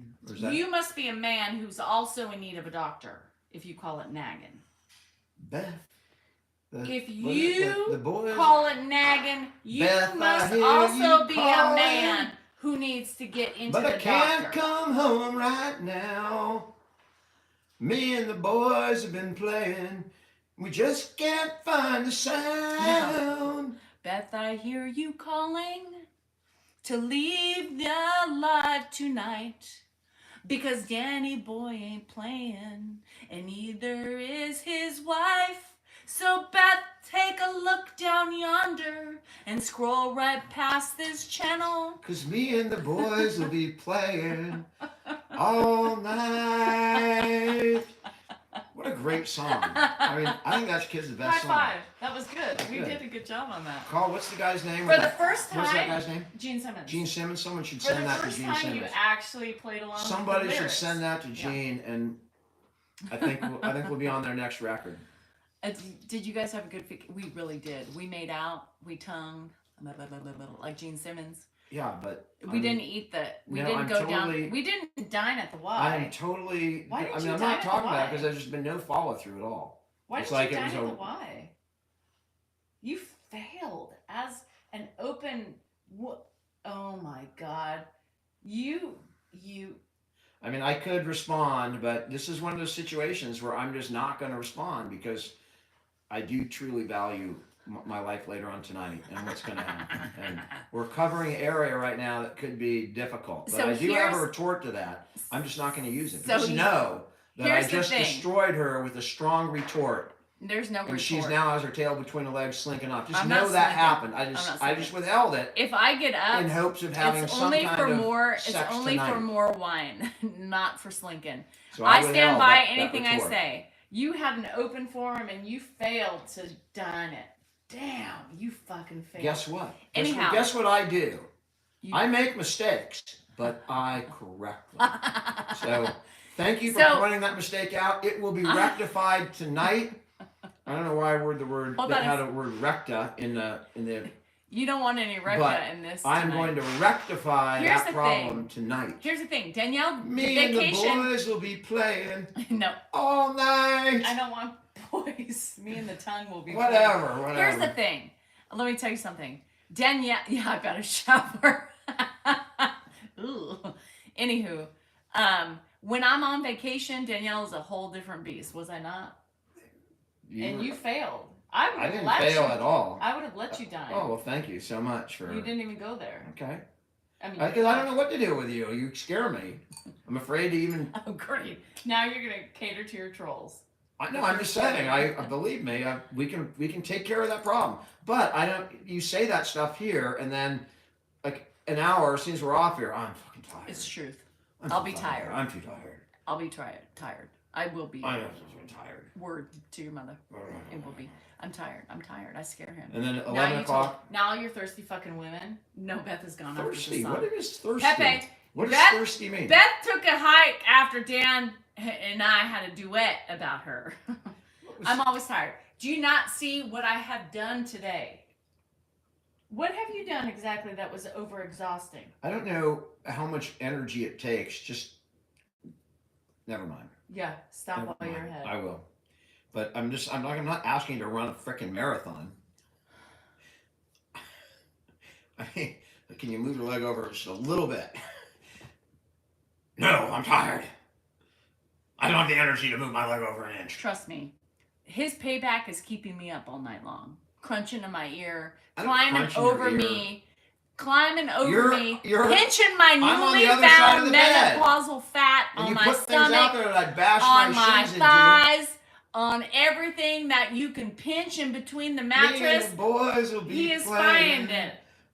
You must be a man who's also in need of a doctor, if you call it nagging. Beth. If you call it nagging, you must also be a man who needs to get into But the I can't doctor. come home right now. Me and the boys have been playing. We just can't find the sound. Beth, I hear you calling to leave the live tonight. Because Danny Boy ain't playing, and neither is his wife. So Beth, take a look down yonder and scroll right past this channel. 'Cause me and the boys will be playing all night. What a great song. I mean, I think that kid's the best High song. five. That was good. We Good. did a good job on that. Carl, what's the guy's name? For the first What's that time, guy's name? Gene Simmons. Gene Simmons. Someone should For the send that to first Gene time, you Simmons. actually played along Somebody with the should lyrics. send that to Gene, and I think we'll be on their next record. Did you guys have a good? We really did. We made out. We tongued. Like Gene Simmons. Yeah, but We didn't eat the. We no, didn't I'm go totally- down. We didn't dine at the Y. I'm totally. Why didn't I mean, you I'm dine not at the talking about it Y? because there's just been no follow through at all. Why It's didn't like you it dine was at a- the Y? You failed as an open. Oh my God, you. I mean, I could respond, but this is one of those situations where I'm just not going to respond because I do truly value my life later on tonight and what's going to happen. And we're covering an area right now that could be difficult. But So I do have a here's- retort to that. I'm just not going to use it. So Just know that I here's the just thing. destroyed her with a strong retort. There's no And retort. she's now has her tail between her legs slinking off. Just I'm know not that slinking. happened. I I'm not just slinking. withheld it If I get up, in hopes of having it's some only kind for of more. sex It's only tonight. for more wine, not for slinking. So I withheld stand by that anything I retort. say. You had an open forum and you failed to dine it. Damn, you fucking failed. Guess what? Anyhow. Guess what I do? You- I make mistakes, but I correct them. So thank you for So- pointing that mistake out. It will be rectified tonight. I don't know why I word the word Hold that on. had a word recta in the You don't want any But recta in this. I'm tonight. going to rectify Here's that the problem tonight. Here's the thing, Danielle. Me vacation. and the boys will be playing No, all night. I don't want boys. Me and the tongue will be. Whatever. Here's the thing. Let me tell you something. Danielle, yeah, I better shower. Ooh. Anywho, when I'm on vacation, Danielle is a whole different beast. Was I not? And you failed. I would I have didn't let fail you. at all. I would have let you die. Oh, well, thank you so much for. You didn't even go there. Okay. I mean, Because I don't know what to do with you. You scare me. I'm afraid to even. Oh, great. Now you're gonna cater to your trolls. No, I'm just saying. I believe me. We can take care of that problem. But I don't. You say that stuff here, and then like an hour, as soon as we're off here, I'm fucking tired. It's truth. I'm I'll too be tired. I'm too tired. I'll be tired. I will be. I'm tired. Word to your mother. It will be. I'm tired. I scare him. And then at Now 11 you o'clock. now you're thirsty fucking women. No, Beth has gone after Thirsty. the What song. is thirsty? Pepe, What does Beth- thirsty mean? Beth took a hike after Dan and I had a duet about her. What was- I'm always tired. Do you not see what I have done today? What have you done exactly that was over exhausting? I don't know how much energy it takes. Just never mind. Yeah, stop Never while you're mind. ahead. I will. But I'm not asking you to run a freaking marathon. I mean, can you move your leg over just a little bit? No, I'm tired. I don't have the energy to move my leg over an inch. Trust me, his payback is keeping me up all night long, crunching in my ear, I don't climbing crunch in your over ear. me, climbing over You're- me, you're- pinching my I'm on the newly other side of found the bed. menopausal fat And on you my put things out stomach, there that I bash on my my shins thighs, on everything that you can pinch in between the into. Me and mattress. the boys will be He is playing finding it.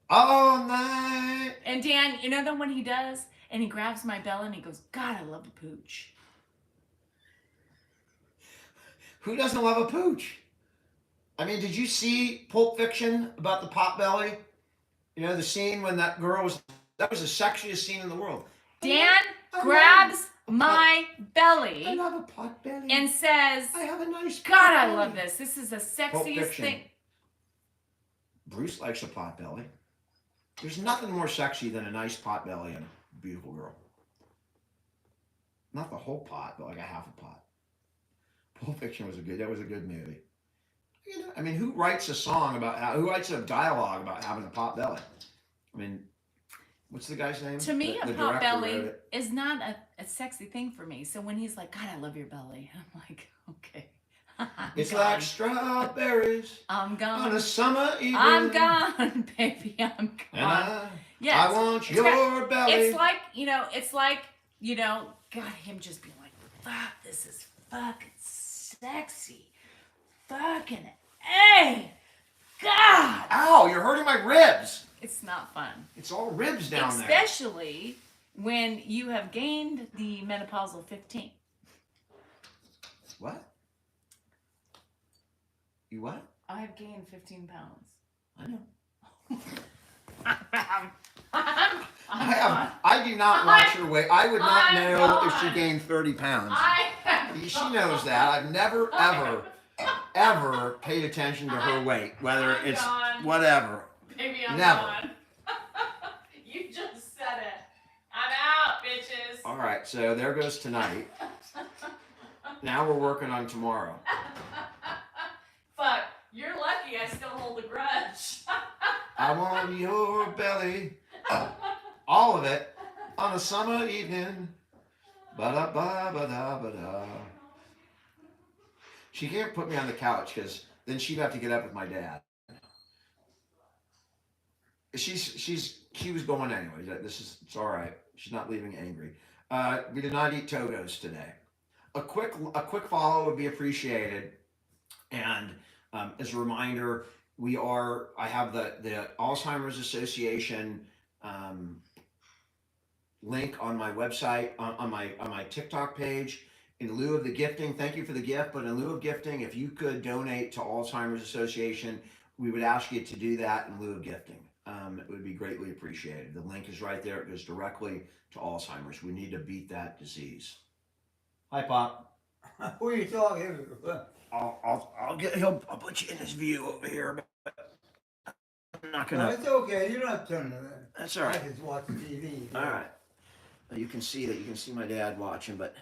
all night. And Dan, you know then when he does, and he grabs my belly and he goes, God, I love a pooch. Who doesn't love a pooch? I mean, did you see Pulp Fiction about the pot belly? You know, the scene when that was the sexiest scene in the world. Dan I grabs love- my I belly love a pot belly. and says, I have a nice pot God, I belly. love this. This is the Pulp sexiest Fiction. thing. Bruce likes a pot belly. There's nothing more sexy than a nice pot belly and a beautiful girl. Not the whole pot, but like a half a pot. Pulp Fiction was a good movie. You know, I mean, who writes a song about who writes a dialogue about having a pot belly? I mean, What's the guy's name? To me, The a pot director wrote belly it. is not a sexy thing for me. So when he's like, God, I love your belly, I'm like, okay. I'm It's gone. like strawberries I'm on gone. a summer evening. I'm gone, baby. I'm And gone. I want your belly. It's like, God, him just being like, fuck, this is fucking sexy. Fucking A. God. Ow, you're hurting my ribs. It's not fun. It's all ribs down there. Especially when you have gained the menopausal 15. What? You what? I have gained 15 pounds. I know. I'm I do not watch her weight. I would not I'm know gone. if she gained 30 pounds. I She knows that. I've never, ever paid attention to her weight, whether I'm it's gone. whatever. Baby, I'm Never. gone. You just said it. I'm out, bitches. All right, so there goes tonight. Now we're working on tomorrow. Fuck, you're lucky I still hold a grudge. I want your belly, all of it, on a summer evening. Ba-da-ba-ba-da-ba-da. She can't put me on the couch because then she'd have to get up with my dad. She was going anyway. It's all right. She's not leaving angry. We did not eat Togos today. A quick follow would be appreciated. And as a reminder, I have the Alzheimer's Association link on my website, on my TikTok page. In lieu of the gifting, thank you for the gift, but in lieu of gifting, if you could donate to Alzheimer's Association, we would ask you to do that in lieu of gifting. It would be greatly appreciated. The link is right there. It goes directly to Alzheimer's. We need to beat that disease. Hi, Pop. Who are you talking to? I'll put you in this view over here, but I'm not No, gonna. it's okay. You're not turning it. That's all I right. just watch TV. All right. You can see that. You can see my dad watching, but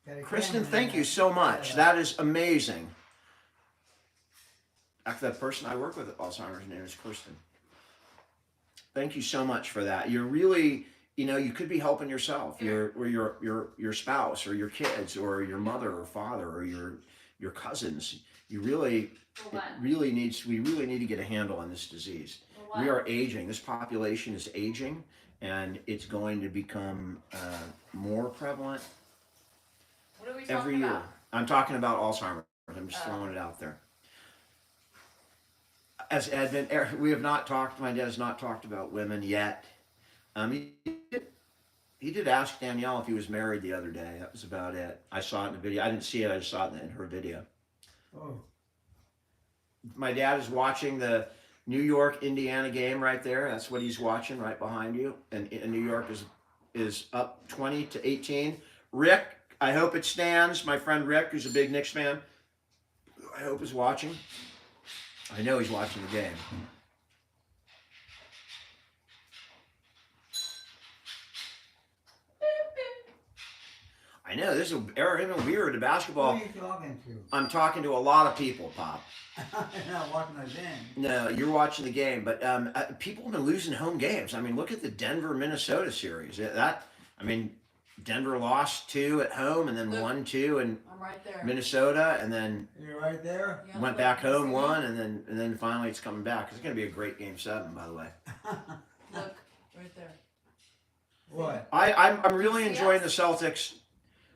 Got a Kristen, camera thank in you there. so much. Yeah. That is amazing. Actually, the person I work with at Alzheimer's name is Kristen. Thank you so much for that. You're really, you could be helping yourself, your spouse, or your kids, or your mother or father, or your cousins. We really need to get a handle on this disease. We are aging. This population is aging, and it's going to become more prevalent What are we every talking year. about? I'm talking about Alzheimer's. I'm just throwing it out there. As Edmund, we have not talked. My dad has not talked about women yet. He did ask Danielle if he was married the other day. That was about it. I saw it in the video. I didn't see it. I just saw it in her video. Oh. My dad is watching the New York Indiana game right there. That's what he's watching right behind you. And New York is up 20-18. Rick, I hope it stands. My friend Rick, who's a big Knicks fan, I hope is watching. I know he's watching the game. I know this is weird. The basketball. Who are you talking to? I'm talking to a lot of people, Pop. You're not watching the game. No, you're watching the game, but people have been losing home games. I mean, look at the Denver-Minnesota series. Denver lost 2 at home, and then won 2 in I'm right there. Minnesota, and then You're right there. Yeah, went look, back home, see? won, and then finally it's coming back. It's going to be a great game 7, by the way. Look, right there. What? I'm really See enjoying the us? Celtics.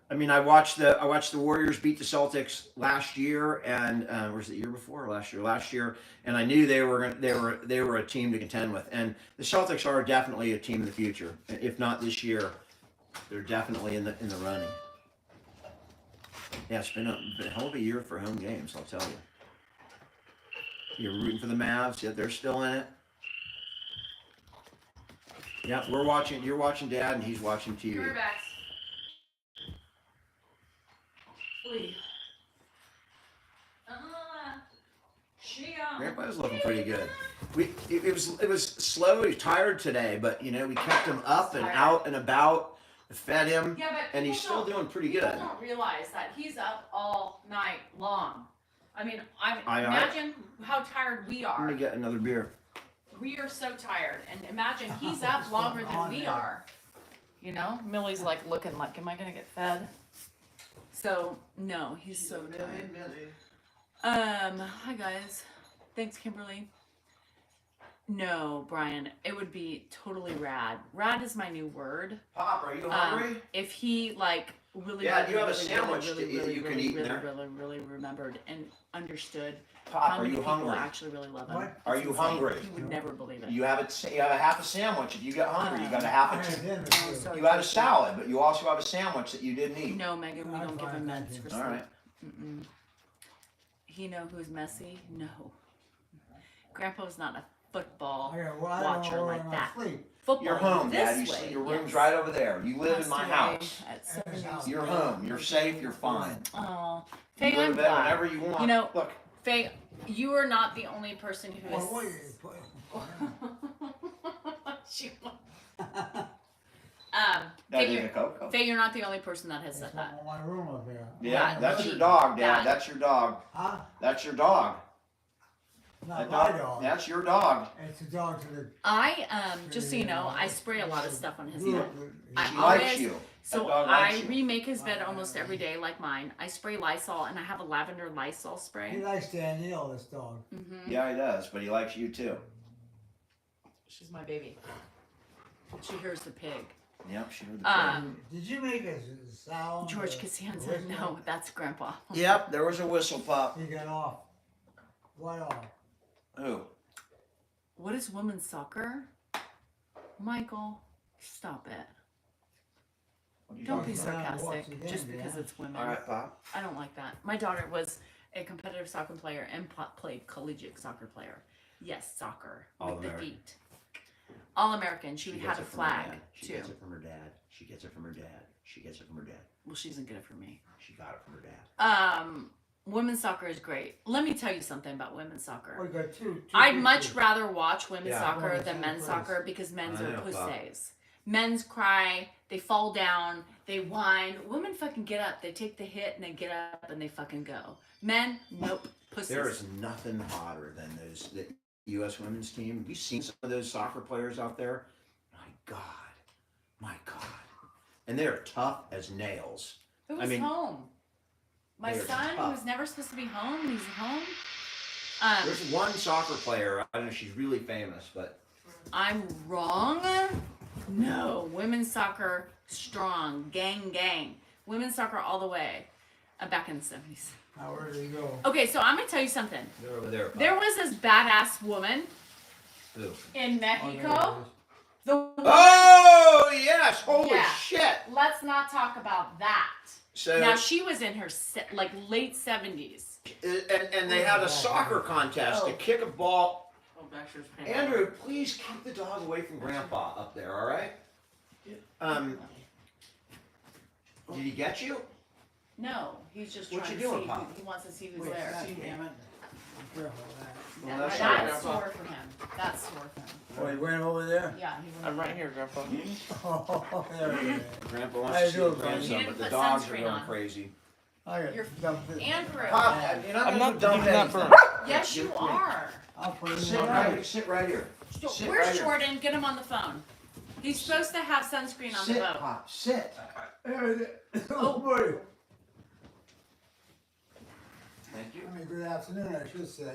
I mean, I watched the Warriors beat the Celtics last year, and was it the year before or last year? Last year, and I knew they were a team to contend with, and the Celtics are definitely a team of the future. If not this year, they're definitely in the running. Yeah, it's been a hell of a year for home games, I'll tell you. You're rooting for the Mavs, yeah, they're still in it. Yeah, you're watching Dad, and he's watching TV. Quarterbacks. Please. Grandpa's looking pretty good. It was slow. He was tired today, but we kept him up and out and about, fed him, Yeah, but and he's still doing pretty good. People don't realize that he's up all night long. I mean, I- imagine how tired we Let me are. get another beer. We are so tired, and imagine he's up longer than we are. You know, Millie's like looking like, am I gonna get fed? So no, he's so good. Hi guys. Thanks, Kimberly. No, Brian, it would be totally rad. Rad is my new word. Pop, are you hungry? If he like really, Yeah, really, you have a really, sandwich really, that you really, can really, eat in really, there. really, really remembered and understood Pop, how are many you people hungry? actually really love him. What? Are It's you insane. hungry? He would never believe it. You have a half a sandwich. If you get hungry, you got a I half had a. dinner Oh, too. sorry. You had a salad, but you also have a sandwich that you didn't eat. No, Megan, we I'm don't give fine, him thank meds you. for All sleep. right. Mm-mm. He know who's messy? No. Grandpa's not a football I got, well, I watcher don't know like where that. I sleep. Football You're home, this Dad. way. Your room's yes. right over there. You live in my Passed house. away At At 7 his years house. You're old. home. You're safe. You're fine. Oh, You Faye, go to I'm bed glad. whenever you want. You know, Look, Faye, you are not the only person who Well, is. what you put? She- Dad, Faye, need you're, a Coke? Faye, you're not the only person that has It's said that. my room up here. Yeah, Yeah, that's he- your dog, Dad. that- That's your dog. Huh? That's your dog. Not That my dog. That's your dog. It's a dog to the. Just so you know, I spray a lot of stuff on his Good. head. I He always- likes you. So That dog likes I you. remake his bed almost every day, like mine. I spray Lysol, and I have a lavender Lysol He spray. likes Danielle, this dog. Mm-hmm. Yeah, he does, but he likes you too. She's my baby. She hears the pig. Yep, she heard the Did you make a sound? George Costanza. No, that's Grandpa. Yep, there was a whistle pop. He got off. What off? Who? What is women's soccer? Michael, stop it. What are you Don't be talking about? Watch sarcastic the game, just because yeah. it's women. All right, Pop. I don't like that. My daughter was a competitive soccer player and played collegiate soccer player. Yes, soccer with the All-American. feet. All American. She gets had a it from her flag dad. She too. gets it from her dad. She gets it from her dad. She gets it from her dad. Well, she doesn't get it from me. She got it from her dad. Women's soccer is great. Let me tell you something about women's Oh, soccer. you got two I'd people. much rather watch women's Yeah. soccer Well, than same men's place. soccer because men's I are know, Bob. pussies. Men's cry, they fall down, they whine. Women fucking get up, they take the hit and they get up and they fucking go. Men, nope, pussies. There is nothing hotter than the U.S. women's team. Have you seen some of those soccer players out there? My God, and they're tough as nails. Who I was mean, home? My they are son, who tough. was never supposed to be home, he's home. There's one soccer player. I don't know. She's really famous, but I'm wrong? No, women's soccer, strong, gang, gang. Women's soccer all the way. Back in the 70s. Now, where did he go? Okay, so I'm gonna tell you something. they're over there. Pop. There was this badass woman Who? in Oh, there Mexico. it is. The woman, Oh yes! Holy Yeah. shit! let's not talk about that. So Now she was in her like late 70s. and they had a soccer contest to Oh. kick a ball. Oh, Baxter's paying. Andrew, please keep the dog away from Grandpa up there. All right? Did he get you? No, he's just What trying you to doing, see. Pop? He wants to see who's Wait, there. God damn it. Be careful of that. Well, That's that's right, sore for him. That's sore for him. Oh, he went over there? Yeah, he went I'm right there. here, Grandpa. Oh, there he is. Grandpa How wants you to see doing, his buddy? grandson, You but didn't the put dogs are sunscreen going on. crazy. I got You're- dumped it. Andrew. Pop, you're not I'm going not to dump doing that anything. for- Yes, you are. I'll put it in Sit the right, sit right here. Sit Where's right here. Jordan? Get him on the phone. He's supposed to have sunscreen on the Sit, boat. Pop, sit. There it is. Oh. Oh, boy. Thank you. I mean, good afternoon, I should say.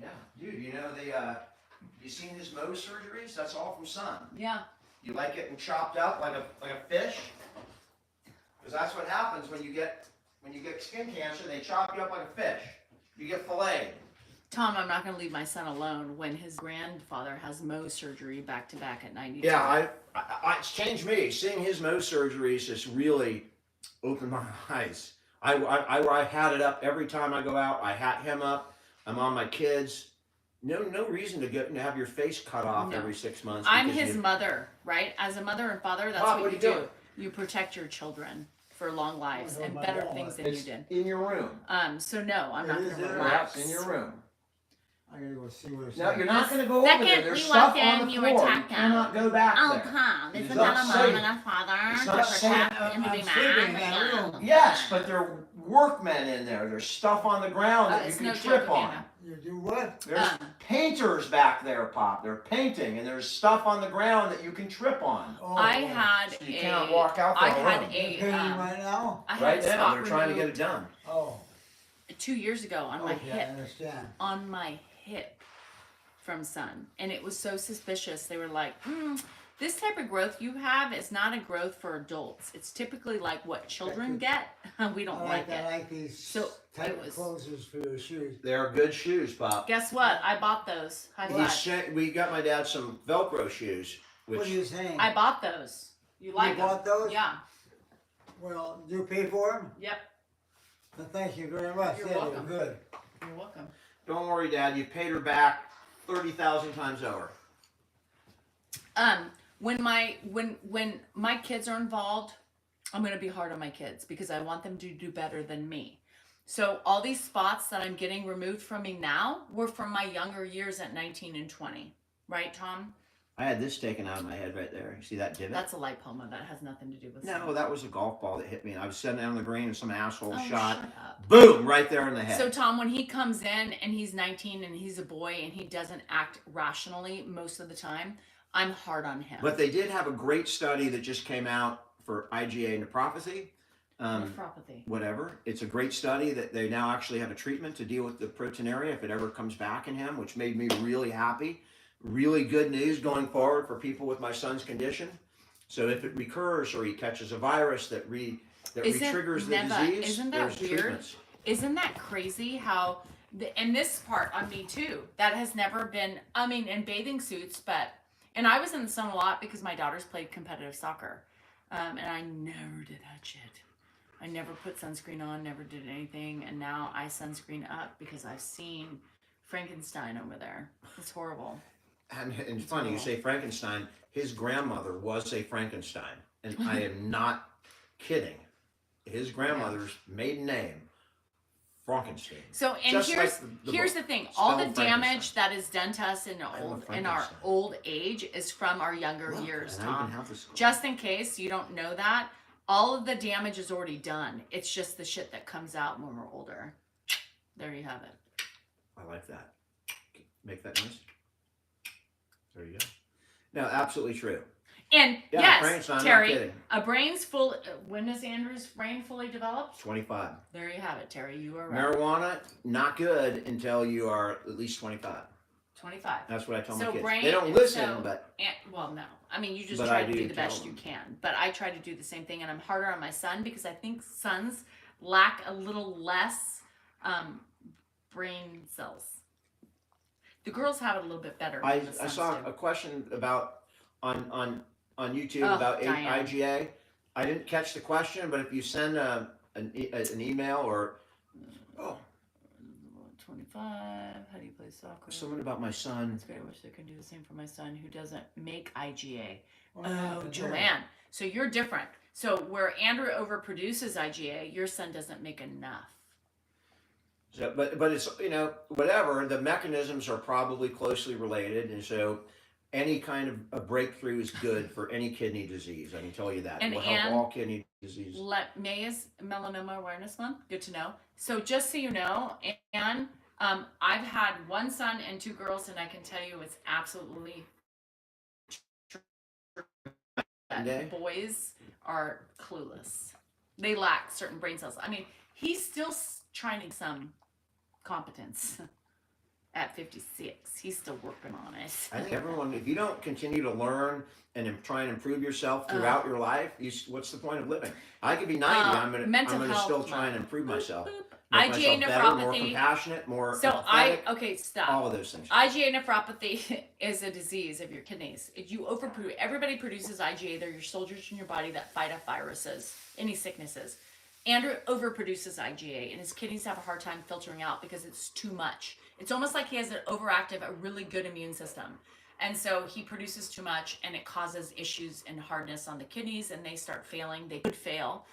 Yeah, dude, you know you seen his Mohs surgeries? That's all from Sun. Yeah. You like it and chopped up like a fish? Because that's what happens when you get skin cancer. They chop you up like a fish. You get filleted. Tom, I'm not going to leave my son alone when his grandfather has Mohs surgery back to back at 92. Yeah, it's changed me. Seeing his Mohs surgeries just really opened my eyes. I hat it up every time I go out. I hat him up. I'm on my kids. No reason to have your face cut off No. every 6 months. I'm because his you- mother, right? As a mother and father, that's Pop, what what you are you do. You protect your children for long lives Oh, and my better God. things than you It's did. in your room. So no, I'm It not is going to in there. relax. It's in your room. I gotta go see what it's No, like. you're not going to go over Second, there. There's we stuff walked on in, the you were floor. You attacked cannot go back Oh, there. come. Isn't not that a safe. mom and a father It's to not safe. protect and to be I'm sleeping in mad? that room. Yes, but they're workmen in there. There's stuff on the ground that you It's can no trip joke, on. Amanda. You do what? There's painters back there, Pop. They're painting, and there's stuff on the ground that you can trip on. Oh, I yeah. had So you a. cannot walk out there I had alone. You're a. painting right now? I had Right a now, spot they're trying to get it removed done. Oh, 2 years ago on my okay, I hip. understand. On my hip from sun, and it was so suspicious. They were like, this type of growth you have is not a growth for adults. It's typically like what children get. We don't like I it. like these So, type it of was- clothes for your shoes. They're good shoes, Pop. Guess what? I bought those. High five. We got my dad some Velcro shoes, What are which you saying? I bought those. You like them? bought those? Yeah. Well, you pay for them? Yep. Well, thank you very much. You're Yeah, welcome. they're good. You're welcome. don't worry, Dad, you paid her back 30,000 times over. When my kids are involved, I'm gonna be hard on my kids because I want them to do better than me. So all these spots that I'm getting removed from me now were from my younger years at 19 and 20. Right, Tom? I had this taken out of my head right there. You see that divot? That's a lipoma. That has nothing to do with No, that was a golf ball that hit me. And I was sitting down on the green and some asshole Oh, shot. shut up. Boom! Right there in the head. So Tom, when he comes in and he's 19 and he's a boy and he doesn't act rationally most of the time, I'm hard on him. But they did have a great study that just came out for IgA nephropathy. Nephropathy. Whatever. It's a great study that they now actually have a treatment to deal with the proteinuria if it ever comes back in him, which made me really happy. Really good news going forward for people with my son's condition. So if it recurs or he catches a virus that re-triggers the disease, isn't that there's weird? treatments. Isn't that crazy how, and this part on me too, that has never been, I mean, in bathing suits, and I was in the sun a lot because my daughters played competitive soccer. And I never did that shit. I never put sunscreen on, never did anything. And now I sunscreen up because I've seen Frankenstein over there. It's horrible. And it's funny, you say Frankenstein. His grandmother was a Frankenstein. And I am not kidding. His grandmother's maiden name, Frankenstein. So, and Just here's like the here's book. the thing: all the Spelled damage that is done to us in love our Frankenstein. old age is from our younger Look, years, and I even Tom. have this- Just in case you don't know that, all of the damage is already done. It's just the shit that comes out when we're older. There you have it. I like that. Make that noise. There you go. No, absolutely true. And Yeah, Frankenstein, yes, I'm not Terry, kidding. a brain's full. When is Andrew's brain fully developed? 25. There you have it, Terry. You are right. Marijuana, not good until you are at least 25. 25. That's what I tell my So kids. brain- They don't listen, so- but Well, no. I mean, you just But try I to do do the best tell you them. can. But I try to do the same thing, and I'm harder on my son because I think sons lack a little less brain cells. The girls have it a little bit better. I than the sons saw do. a question about on YouTube Oh, about Diane. IgA. I didn't catch the question, but if you send an email or 25. How do you play soccer? someone about my son. That's great. I wish they could do the same for my son who doesn't make IgA. What Oh, happened there? Joanne. So you're different. So where Andrew overproduces IgA, your son doesn't make enough. So, but it's whatever, the mechanisms are probably closely related, and so any kind of a breakthrough is good for any kidney disease. I can tell you that. And It will help Ann- all kidney disease. May is Melanoma Awareness Month. Good to know. So just so you know, and I've had one son and two girls, and I can tell you it's absolutely true Day? that boys are clueless. They lack certain brain cells. I mean, he's still trying to get some competence at 56. He's still working on it. I think everyone, if you don't continue to learn and try and improve yourself throughout your life, what's the point of living? I could be 90. I'm mental gonna health still try and month. improve myself. Boop. Make IgA myself better, more nephropathy. compassionate, more So empathetic, stop. all of those things. IgA nephropathy is a disease of your kidneys. If you overproduce, everybody produces IgA. They're your soldiers in your body that fight off viruses, any sicknesses. Andrew overproduces IgA, and his kidneys have a hard time filtering out because it's too much. It's almost like he has an overactive, a really good immune system. And so he produces too much, and it causes issues and hardness on the kidneys, and they start failing. They could fail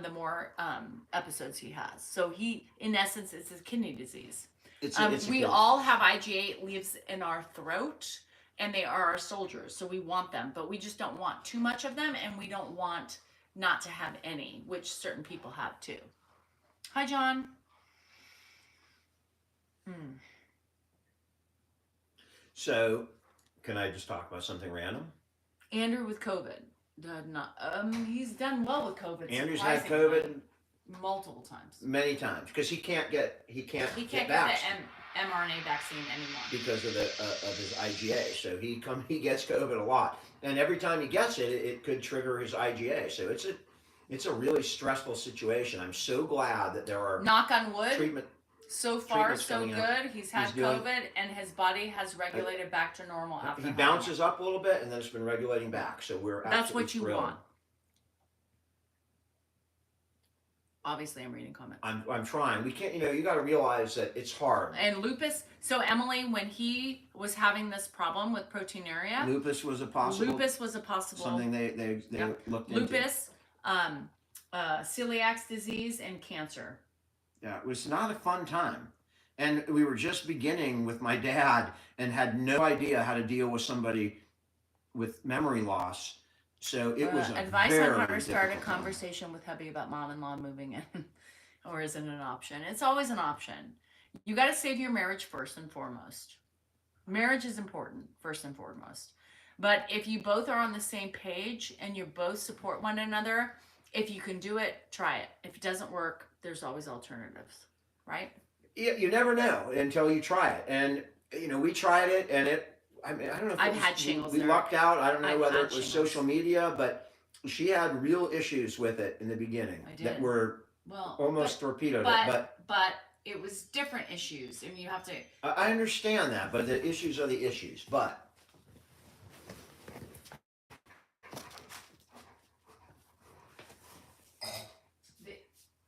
the more episodes he has. So he, in essence, it's a kidney disease. We all have IgA. It lives in our throat, and they are our soldiers. So we want them, but we just don't want too much of them, and we don't want not to have any, which certain people have too. Hi, John. So, can I just talk about something random? Andrew with COVID. He's done well with COVID. Andrew's had surprisingly. COVID multiple times. many times because he can't get He can't get the vaccinated mRNA vaccine anymore. because of the of his IgA. So he gets COVID a lot, and every time he gets it, it could trigger his IgA. So it's a really stressful situation. I'm so glad that there are Knock on wood. treatment. So far, treatments so coming good. out. He's had He's doing- COVID, and his body has regulated back to normal after. He having bounces up a little bit, and then it's been regulating back. So we're That's absolutely what you thrilled. want. Obviously, I'm reading comments. I'm trying. We can't. You got to realize that it's hard. And lupus. So Emily, when he was having this problem with proteinuria, Lupus was a possible. Lupus was a possible something they Yep. looked into. lupus, celiac disease, and cancer. Yeah, it was not a fun time. And we were just beginning with my dad and had no idea how to deal with somebody with memory loss. So it was a Advice very on how to start a difficult conversation with hubby about mom-in-law moving in, or is it an option? It's always an option. You got to save your marriage first and foremost. Marriage is important first and foremost. But if you both are on the same page and you both support one another, if you can do it, try it. If it doesn't work, there's always alternatives, right? You never know until you try it. And we tried it, and I don't know if I've had shingles. we lucked out. I don't know I've whether had it was shingles. social media, but she had real issues with it in the beginning I did. that were Well, almost torpedoed but, it. but it was different issues, and you have to. I understand that, but the issues are the issues. But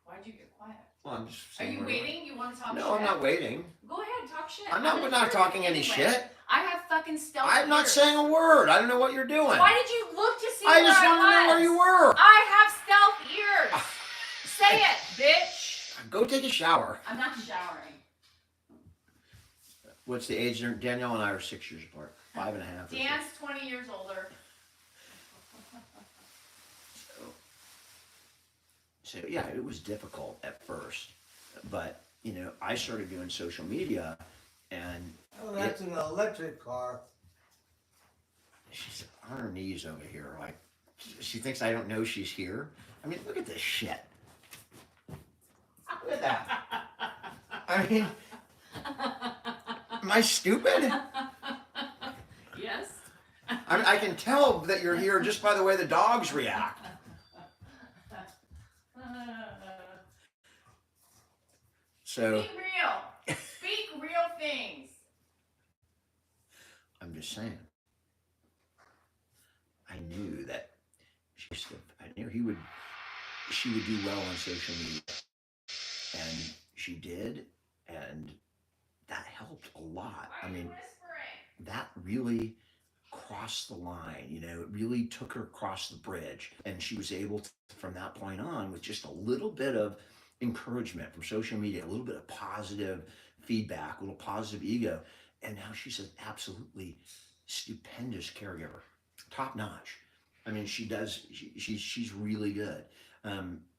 Why'd you get quiet? well, I'm just Are saying you we're- waiting? You want to talk shit? No, I'm not waiting. Go ahead, talk shit. I'm gonna not hear talking it any anyway. shit. I have fucking stealth I'm not ears. saying a word. I don't know what you're doing. Why did you look to see I where just I want to know where was? you were. I have stealth ears. Say it, bitch. Go take a shower. I'm not showering. What's the age? Danielle and I are 6 years apart. 5.5. or so. Dan's 20 years older. So yeah, it was difficult at first, but I started doing social media, and Oh, that's an electric car. she's on her knees over here, like she thinks I don't know she's here. I mean, look at this shit. Look at that. I mean, am I stupid? Yes. I can tell that you're here just by the way the dogs react. So Speak real. Speak real things. I'm just saying. I knew that I knew she would do well on social media, and she did, and that helped a lot. Why I are you mean, whispering? that really crossed the line. It really took her across the bridge, and she was able to, from that point on, with just a little bit of encouragement from social media, a little bit of positive feedback, a little positive ego, and now she's an absolutely stupendous caregiver, top notch. I mean, she's really good.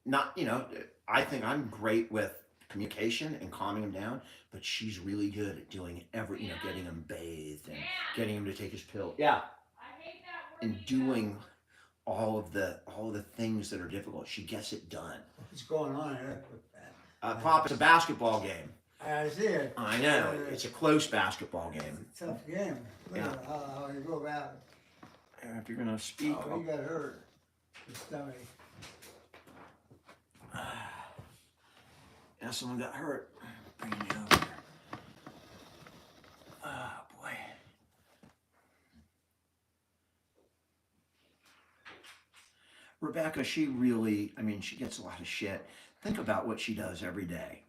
Not I think I'm great with communication and calming him down, but she's really good at doing getting him bathed and getting him to take his pill. Yeah, I hate that word. and doing all of the things that are difficult. She gets it done. What's going on here? Pop, it's a basketball game. I see it. I know. It's a close basketball game. It's a tough game. Look Yeah. at how you go about it. If you're gonna speak, Oh, you got hurt. Your stomach. yeah, someone got hurt. Bring you over. Oh boy. Rebecca, she gets a lot of shit. Think about what she does every day.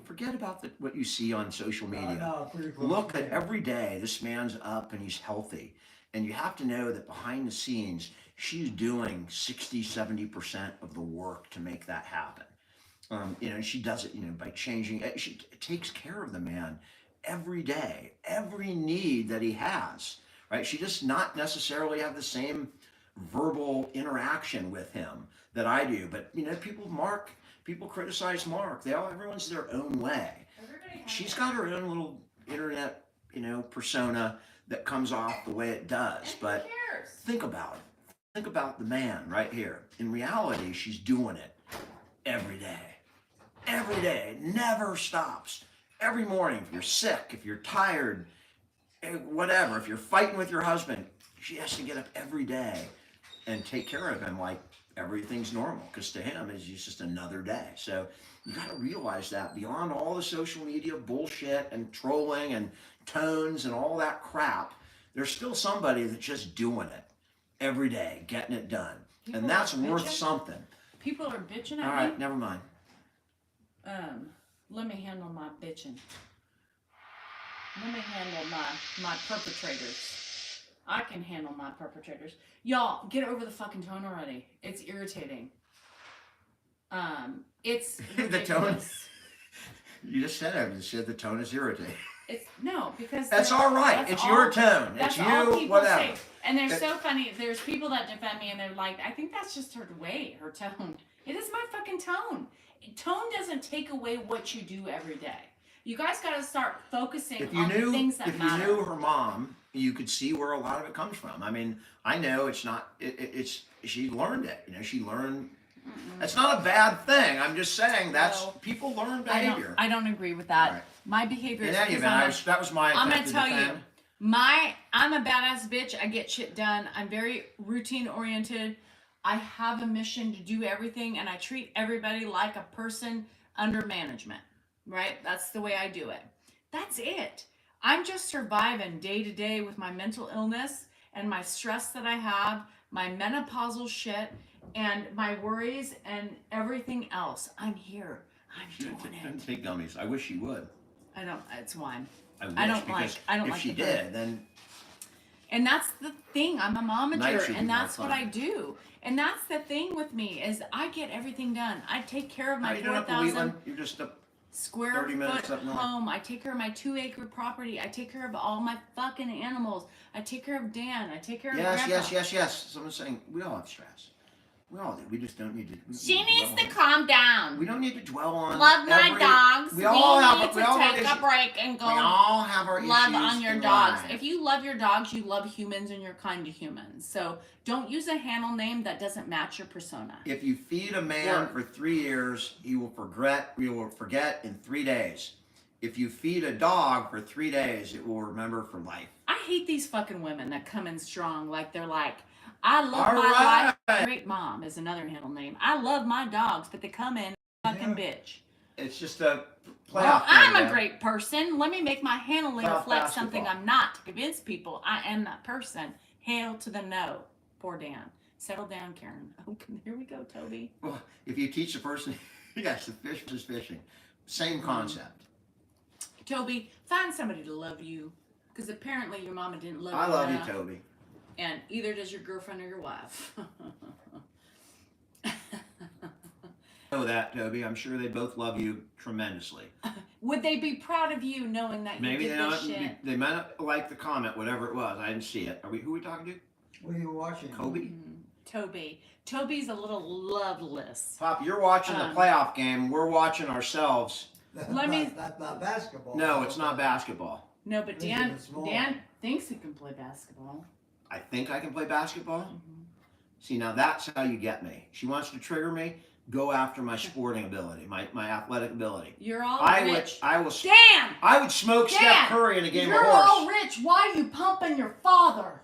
Forget about what you see on social media. No, pretty close. Look at every day, this man's up and he's healthy. And you have to know that behind the scenes, she's doing 60-70% of the work to make that happen. And she does it, by changing. She takes care of the man every day, every need that he has, right? She does not necessarily have the same verbal interaction with him that I do. But, people People criticize Mark. Everyone's their own way. She's got her own little internet, persona that comes off the way it does. But think about it. Think about the man right here. In reality, she's doing it every day. Every day. It never stops. Every morning, if you're sick, if you're tired, whatever, if you're fighting with your husband, she has to get up every day and take care of him like everything's normal, because to him it's just another day. So you got to realize that beyond all the social media bullshit and trolling and tones and all that crap, there's still somebody that's just doing it every day, getting it done. And that's worth something. People are bitching at me. All right, never mind. Let me handle my bitching. Let me handle my perpetrators. I can handle my perpetrators. Y'all, get over the fucking tone already. It's irritating. It's The tone. You just said it. You said the tone is irritating. Because that's all right. It's your tone. That's it's all you. people Whatever. say. And they're so funny. There's people that defend me, and they're like, "I think that's just her way, her tone." It is my fucking tone. Tone doesn't take away what you do every day. You guys got to start focusing on the things that matter. If you knew her mom, you could see where a lot of it comes from. I mean, I know it's not. It's she learned it. She learned. That's not a bad thing. I'm just saying people learn behavior. I don't agree with that. Right. My behavior is. That was my. I'm gonna tell you, I'm a badass bitch. I get shit done. I'm very routine oriented. I have a mission to do everything, and I treat everybody like a person under management. Right? That's the way I do it. That's it. I'm just surviving day to day with my mental illness and my stress that I have, my menopausal shit, and my worries and everything else. I'm here. I'm doing it. Don't take gummies. I wish she would. I don't. It's wine. I don't like. If she did, then. And that's the thing. I'm a momager, and that's what I fun. do. And that's the thing with me is I get everything done. I take care of my 4,000 You're just a square 30 minutes foot up north. home. I take care of my 2-acre property. I take care of all my fucking animals. I take care of Dan. I take care of Grandpa. Yes. Someone's saying we all have stress. We all do. We just don't need to. She needs to calm down. We don't need to dwell on. Love my dogs. We all need to take a break and go. We all have our love issues on your in dogs. life. If you love your dogs, you love humans, and you're kind to humans. So don't use a handle name that doesn't match your persona. If you feed a man for 3 years, he will forget in 3 days. If you feed a dog for 3 days, it will remember for life. I hate these fucking women that come in strong, like they're like, I love All my right. life. Great mom is another handle name. I love my dogs, but they come in fucking bitch. It's just a playoff. Well, I'm a great person. Let me make my handle name reflect something basketball. I'm not to convince people I am that person. Hail to the no. Poor Dan. Settle down, Karen. Oh, here we go, Toby. Well, if you teach a person, yes, the fish is fishing. Same concept. Toby, find somebody to love you. Because apparently your mama didn't love you. I love you, enough. Toby. And either does your girlfriend or your wife. Know that, Toby. I'm sure they both love you tremendously. Would they be proud of you knowing that Maybe you did this shit? they might not like the comment, whatever it was. I didn't see it. Who are we talking to? What are you watching? Kobe? Toby. Toby's a little loveless. Pop, you're watching the playoff game. We're watching ourselves. That's Let me- That's not basketball. No, it's not basketball. No, but Maybe Dan it's small. Dan thinks he can play basketball. I think I can play basketball. See, now that's how you get me. She wants to trigger me. Go after my sporting ability, my athletic ability. You're all I rich. Dan! I would smoke Dan! Steph Curry in a game You're of horse. all rich. Why are you pumping your father?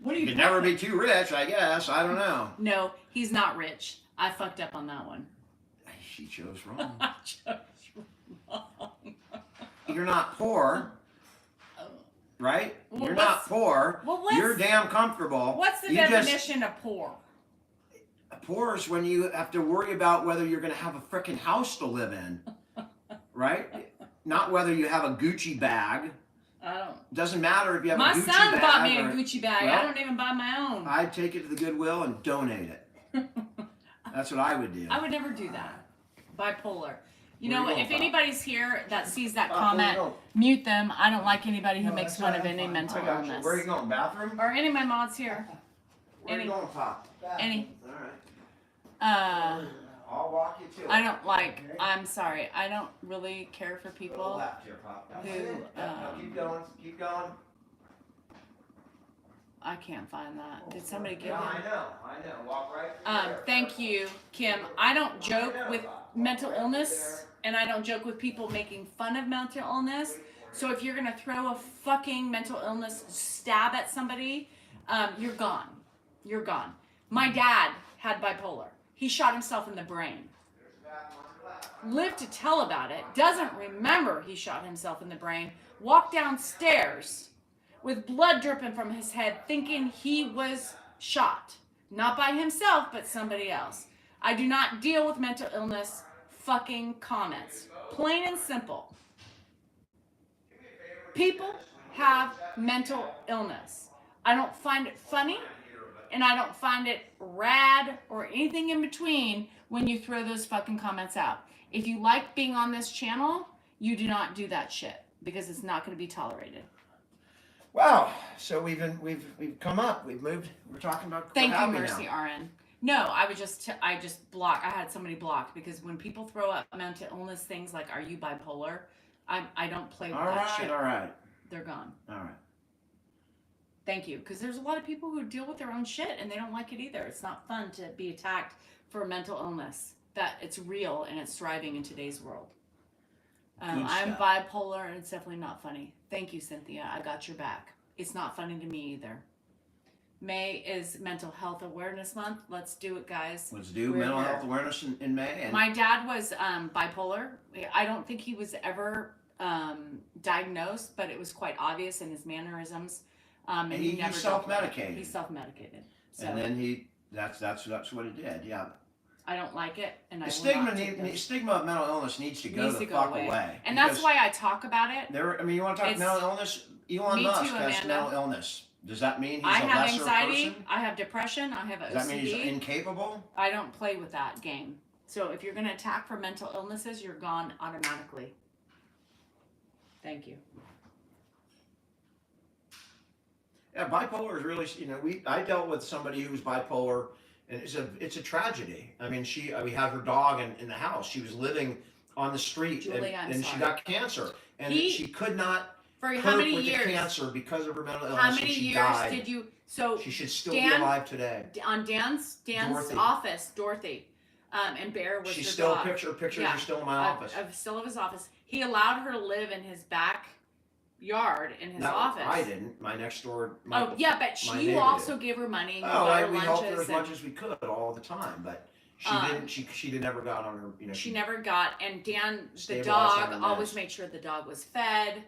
What are You you could never pumping? be too rich, I guess. I don't know. No, he's not rich. I fucked up on that one. She chose wrong. I chose wrong. You're not poor, right? Well, You're not poor. You're damn comfortable. What's the You just- definition of poor? Poor is when you have to worry about whether you're going to have a frickin' house to live in, right? Not whether you have a Gucci bag. I don't. Doesn't matter if you have My a Gucci bag. son bought me a or- Gucci bag. Well, I don't even buy my own. I'd take it to the Goodwill and donate it. That's what I would do. I would never do that. Bipolar. You Where know, you going, if Pop? anybody's here that sees that Pop, where you comment, going? mute them. I don't like anybody who No, makes that's fun right, of I'm any fine. mental I got you. illness. Where are you going? Bathroom? Or any of my mods here. Where are you Any- going, Pop? Any. All right. I'll walk you to it. I don't like. Okay. I'm sorry. I don't really care for Go people left here, Pop. That's who. it. Yeah, no, keep going. Keep going. I can't find that. Did somebody give Yeah, him? I know. Walk right through there. Thank you, Kim. I don't joke with mental illness, and I don't joke with people making fun of mental illness. So if you're gonna throw a fucking mental illness stab at somebody, you're gone. You're gone. My dad had bipolar. He shot himself in the brain. Lived to tell about it. Doesn't remember he shot himself in the brain. Walked downstairs with blood dripping from his head, thinking he was shot. Not by himself, but somebody else. I do not deal with mental illness fucking comments. Plain and simple. People have mental illness. I don't find it funny, and I don't find it rad or anything in between when you throw those fucking comments out. If you like being on this channel, you do not do that shit because it's not going to be tolerated. Wow. So we've come up. We've moved. We're talking about. Thank you, Mercy RN. No, I just blocked. I had somebody blocked because when people throw up mental illness things like, "Are you bipolar?" I don't play with that shit. All right. They're gone. All right. Thank you, because there's a lot of people who deal with their own shit and they don't like it either. It's not fun to be attacked for mental illness. That it's real and it's thriving in today's world. I'm bipolar and it's definitely not funny. Thank you, Cynthia. I got your back. It's not funny to me either. May is Mental Health Awareness Month. Let's do it, guys. Let's do mental health awareness in May. And my dad was bipolar. I don't think he was ever diagnosed, but it was quite obvious in his mannerisms. And he never self-medicated. He self-medicated. So, and then that's what he did. Yeah. I don't like it, and the stigma of mental illness needs to go away. And that's why I talk about it. You want to talk mental illness? Elon Musk has mental illness. Does that mean he's a lesser person? I have anxiety. I have depression. I have OCD. Does that mean he's incapable? I don't play with that game. So if you're going to attack for mental illnesses, you're gone automatically. Thank you. Yeah, bipolar is really, I dealt with somebody who was bipolar, and it's a tragedy. I mean, we had her dog in the house. She was living on the street, Julie, and she got cancer, and she could not for cope how many with years? the cancer because of her mental illness. How many years died. did you? So she should still be alive today. On Dan's Dorothy. office, Dorothy, and Bear was She's her still dog. Pictures are still in my office. Still of his office. He allowed her to live in his backyard in his office. I didn't. My next door. But you also give her money. We helped her as much as we could all the time, but she didn't. She never got on her. She never got. And Dan, the dog, always made sure the dog was fed.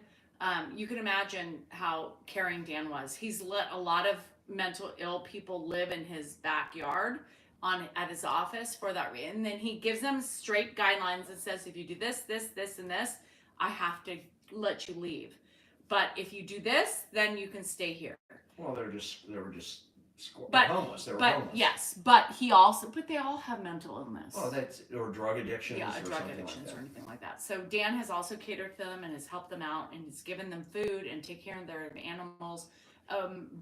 You can imagine how caring Dan was. He's let a lot of mental ill people live in his backyard at his office for that reason. And then he gives them straight guidelines and says, if you do this, this, this, and this, I have to let you leave. But if you do this, then you can stay here. Well, they were just homeless. They were homeless. Yes, but they all have mental illness. Oh, or drug addictions. Yeah, drug addictions or anything like that. So Dan has also catered to them and has helped them out and he's given them food and take care of their animals.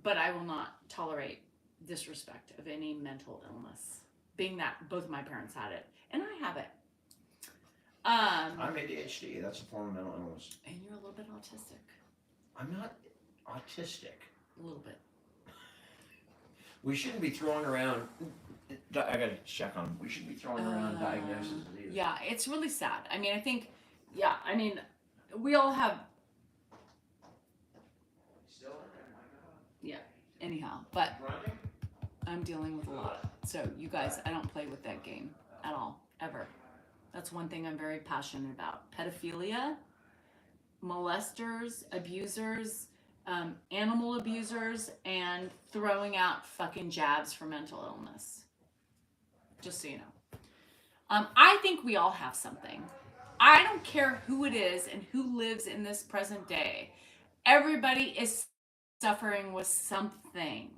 But I will not tolerate disrespect of any mental illness, being that both of my parents had it and I have it. I'm ADHD. That's a form of mental illness. And you're a little bit autistic. I'm not autistic. A little bit. We shouldn't be throwing around. I gotta check on. We shouldn't be throwing around diagnoses either. Yeah, it's really sad. I mean, we all have. Yeah. Anyhow, but I'm dealing with a lot. So you guys, I don't play with that game at all, ever. That's one thing I'm very passionate about. Pedophilia, molesters, abusers, animal abusers, and throwing out fucking jabs for mental illness. Just so you know. I think we all have something. I don't care who it is and who lives in this present day. Everybody is suffering with something.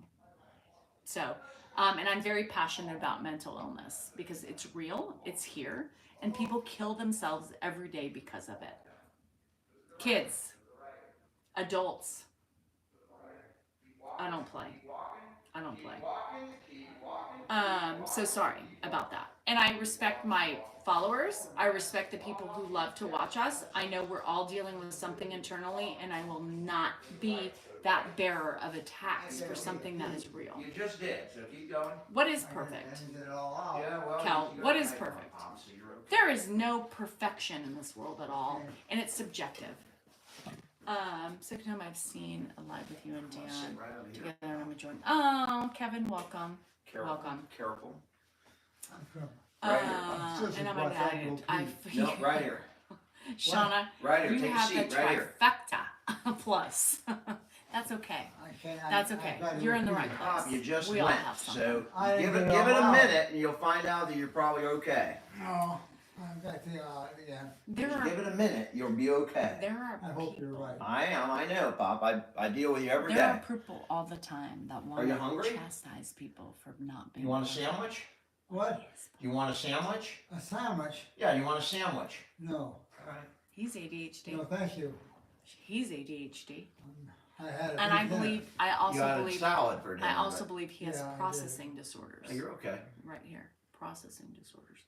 So, and I'm very passionate about mental illness because it's real, it's here, and people kill themselves every day because of it. Kids, adults. I don't play. I don't play. So sorry about that. And I respect my followers. I respect the people who love to watch us. I know we're all dealing with something internally, and I will not be that bearer of attacks for something that is real. You just did, so keep going. What is perfect? And get it all out. Yeah, well, Cal, you what got is it right perfect? now, Pop, so you're okay. There is no perfection in this world at all, and it's subjective. Second time I've seen a live with you and Dan Sit right over here. together, and I'm enjoying. Oh, Kevin, welcome. Careful. Welcome. Careful. Right here. And I'm excited. I feel No, right here. Shauna, Right here. you Take a have seat. the Right here. trifecta plus. That's okay. That's okay. You're in the right Pop, place. you just We all went, have something. so I give didn't it get it all a out. minute, and you'll find out that you're probably okay. No, I've got to again. There Just are give it a minute, you'll be okay. there are I hope people. you're right. I know, Pop. I deal with you every There day. are people all the time that want Are you to hungry? chastise people for not being. You want a perfect. sandwich? What? You want a sandwich? A sandwich? Yeah, you want a sandwich? No. All right. He's ADHD. No, thank you. He's ADHD. I had it. And I believe, I You also got a believe, salad for dinner. I also but- believe he has Yeah, I did. processing disorders. Oh, you're okay. Right here, processing disorders.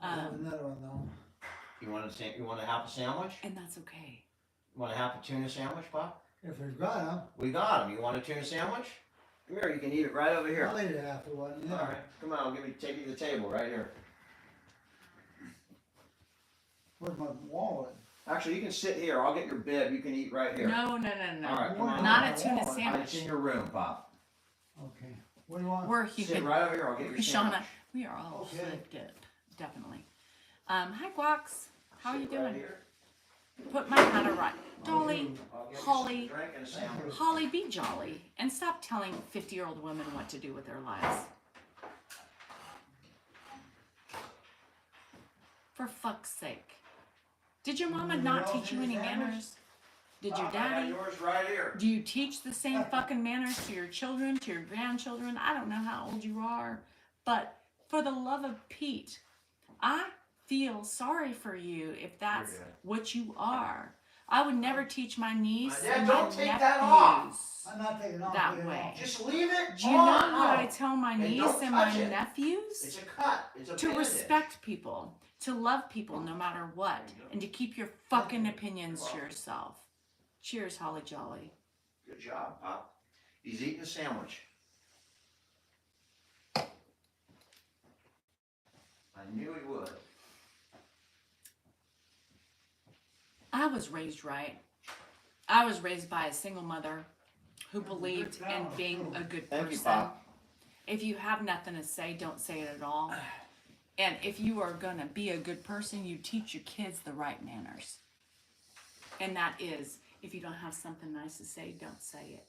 I have another one though. You want to have a sandwich? And that's okay. You want to have a tuna sandwich, Pop? If we've got them, We got them. You want a tuna sandwich? Come here. You can eat it right over here. I'll eat it after one. Yeah. All right. Come on. I'll take you to the table right here. Where's my wallet? Actually, you can sit here. I'll get your bib. You can eat right here. No. All right. Come on. Not a tuna It's It's sandwich. in your room, Pop. Okay. What do you want? We're Sit human. right over here. I'll get your sandwich. Shauna, we are all Okay. afflicted. Definitely. Hi, Guax. How are you Sit right doing? here. Put my hat right. Dolly, I'll get you Holly. some drink and a sandwich. Holly, be jolly and stop telling 50-year-old women what to do with their lives. For fuck's sake. Did your mama not teach you any manners? Did your Pop, I got daddy? yours right here. Do you teach the same fucking manners to your children, to your grandchildren? I don't know how old you are, but for the love of Pete, I feel sorry for you if that's You're good. what you are. I would never teach my niece Dad, and don't my take that off. nephews I'm not taking off. that take it way. off. Just leave it Do you know on. what I tell my And niece don't and my touch it. nephews? It's a cut. It's a To bandage. respect people, to love people no matter what, and to keep your fucking opinions to yourself. Cheers, Holly Jolly. Good job, Pop. He's eating a sandwich. I knew he would. I was raised right. I was raised by a single mother who believed in being a good Thank you, person. Pop. If you have nothing to say, don't say it at all. And if you are going to be a good person, you teach your kids the right manners. And that is, if you don't have something nice to say, don't say it.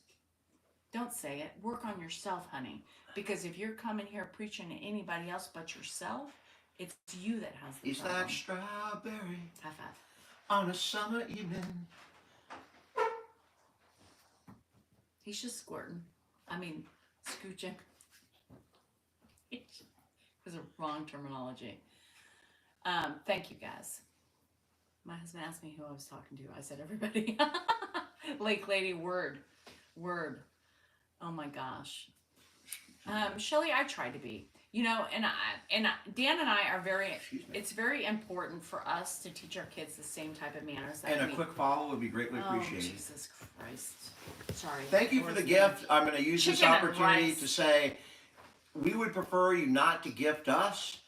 Don't say it. Work on yourself, honey. Because if you're coming here preaching to anybody else but yourself, it's you that has the He's problem. like strawberry High five. on a summer evening. He's just squirting. I mean, scooching. It was a wrong terminology. Thank you, guys. My husband asked me who I was talking to. I said everybody. Lake Lady, word. Oh my gosh. Shelley, I try to be. You know, and Dan and I are very. Excuse me. It's very important for us to teach our kids the same type of manners that And a we. quick follow would be greatly Oh, appreciated. Jesus Christ. Sorry. Thank you for the gift. I'm going to use this Chicken and opportunity rice. to say we would prefer you not to gift us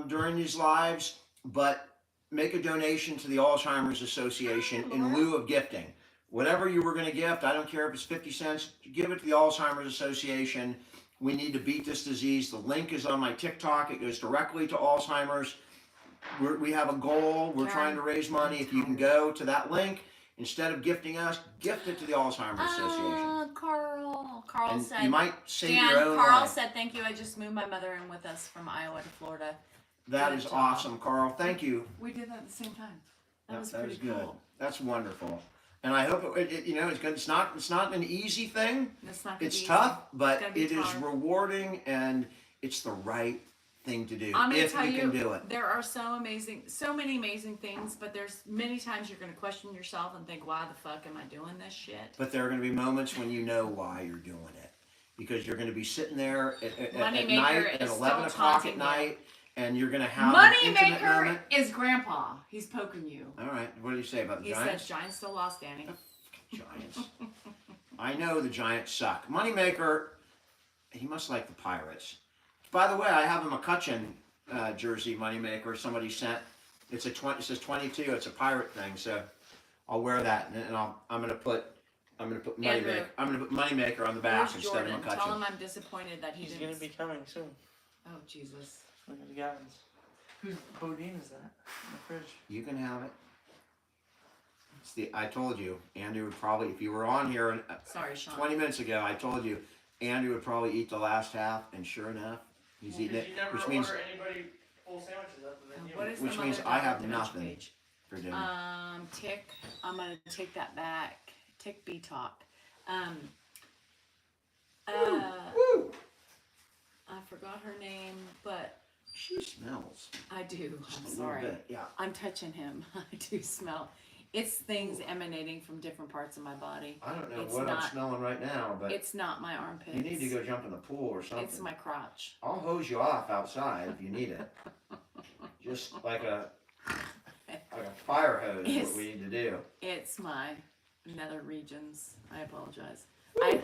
during these lives, but make a donation to the Alzheimer's Association in lieu of gifting. Whatever you were going to gift, I don't care if it's 50 cents, give it to the Alzheimer's Association. We need to beat this disease. The link is on my TikTok. It goes directly to Alzheimer's. We have a goal. We're trying to raise money. If you can go to that link, instead of gifting us, gift it to the Alzheimer's Association. Carl And said. you might save Dan, your own Carl life. said thank you. I just moved my mother in with us from Iowa to Florida. That Good is job. awesome, Carl. Thank you. We did that at the same time. That Yep, was that pretty is good. cool. That's wonderful. And I hope you know it's good. It's not an easy thing. It's not gonna It's be tough, easy. but It's gonna be it is hard. rewarding and it's the right thing to do I'm gonna if tell you you, can do it. there are so many amazing things, but there's many times you're gonna question yourself and think, why the fuck am I doing this shit? But there are going to be moments when you know why you're doing it. because you're going to be sitting there at Moneymaker night at is 11 still o'clock taunting at you. night, and you're going to have an intimate Moneymaker moment. is Grandpa. He's poking you. All right, what did he say about the He Giants? says Giants still lost, Danny. Giants. I know the Giants suck. Moneymaker, he must like the Pirates. By the way, I have a McCutcheon jersey, Moneymaker. Somebody sent. It says 22. It's a Pirate thing, so I'll wear that, and I'm gonna put Moneymaker. I'm gonna put Moneymaker on the back Where's instead Jordan? of McCutcheon. Tell him I'm disappointed that he He's didn't. gonna be coming soon. Oh Jesus. Look at the guys. Whose Bodine is that in the fridge? You can have it. I told you, Andrew would probably, if you were on here Sorry, Sean. 20 minutes ago, I told you, Andrew would probably eat the last half, and sure enough, he's eating it, You never which means anybody full sandwiches other than you. What is which the means mother I daughter have dimension nothing page? for dinner. Tick. I'm gonna take that back. Tick B talk. Woo! I forgot her name, but She smells. I do. Just I'm a little sorry. bit, yeah. I'm touching him. I do smell. It's things emanating from different parts of my body. I don't know It's what I'm not- smelling right now, but It's not my armpits. you need to go jump in the pool or something. It's my crotch. I'll hose you off outside if you need it. Just like a fire hose is what we need to do. It's my nether regions. I apologize.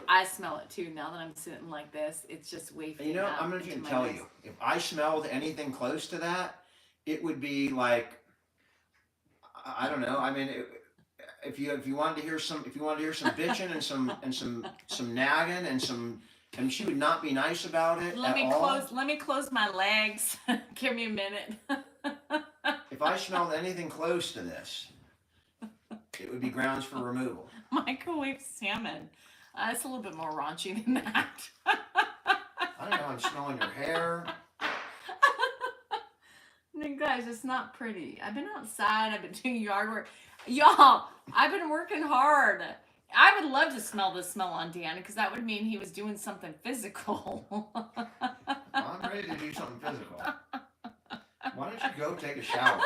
I smell it too now that I'm sitting like this. It's just wafting. And you know, out I'm going into to my tell nose. you, if I smelled anything close to that, it would be like, I don't know. I mean, if you wanted to hear some bitching and some nagging and she would not be nice about it Let at me all. Let me close my legs. Give me a minute. If I smelled anything close to this, it would be grounds for removal. Microwave salmon. It's a little bit more raunchy than that. I don't know. I'm smelling your hair. I mean, guys, it's not pretty. I've been outside. I've been doing yard work. Y'all, I've been working hard. I would love to smell the smell on Dan because that would mean he was doing something physical. I'm ready to do something physical. Why don't you go take a shower?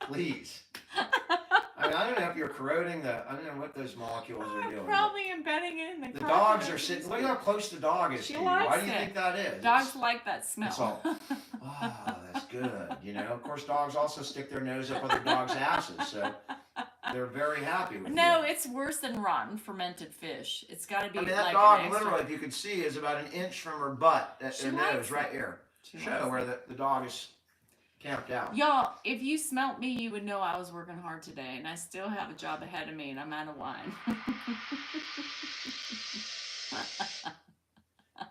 Please. I mean, I don't know if you're corroding I don't know what those molecules are I'm doing. probably embedding it in the The carpet. dogs are sitting. Look how close the dog is She to you. likes Why do you it. think that is? Dogs like that smell. It's all, that's good. You know, of course, dogs also stick their nose up other dogs' asses, so they're very happy with No, you. it's worse than rotten fermented fish. It's got to be I mean, like that dog, an extra. literally, if you could see, is about an inch from her butt, She her likes nose, right it. here. She Show likes where it. the dog is camped out. Y'all, if you smelt me, you would know I was working hard today, and I still have a job ahead of me, and I'm out of wine.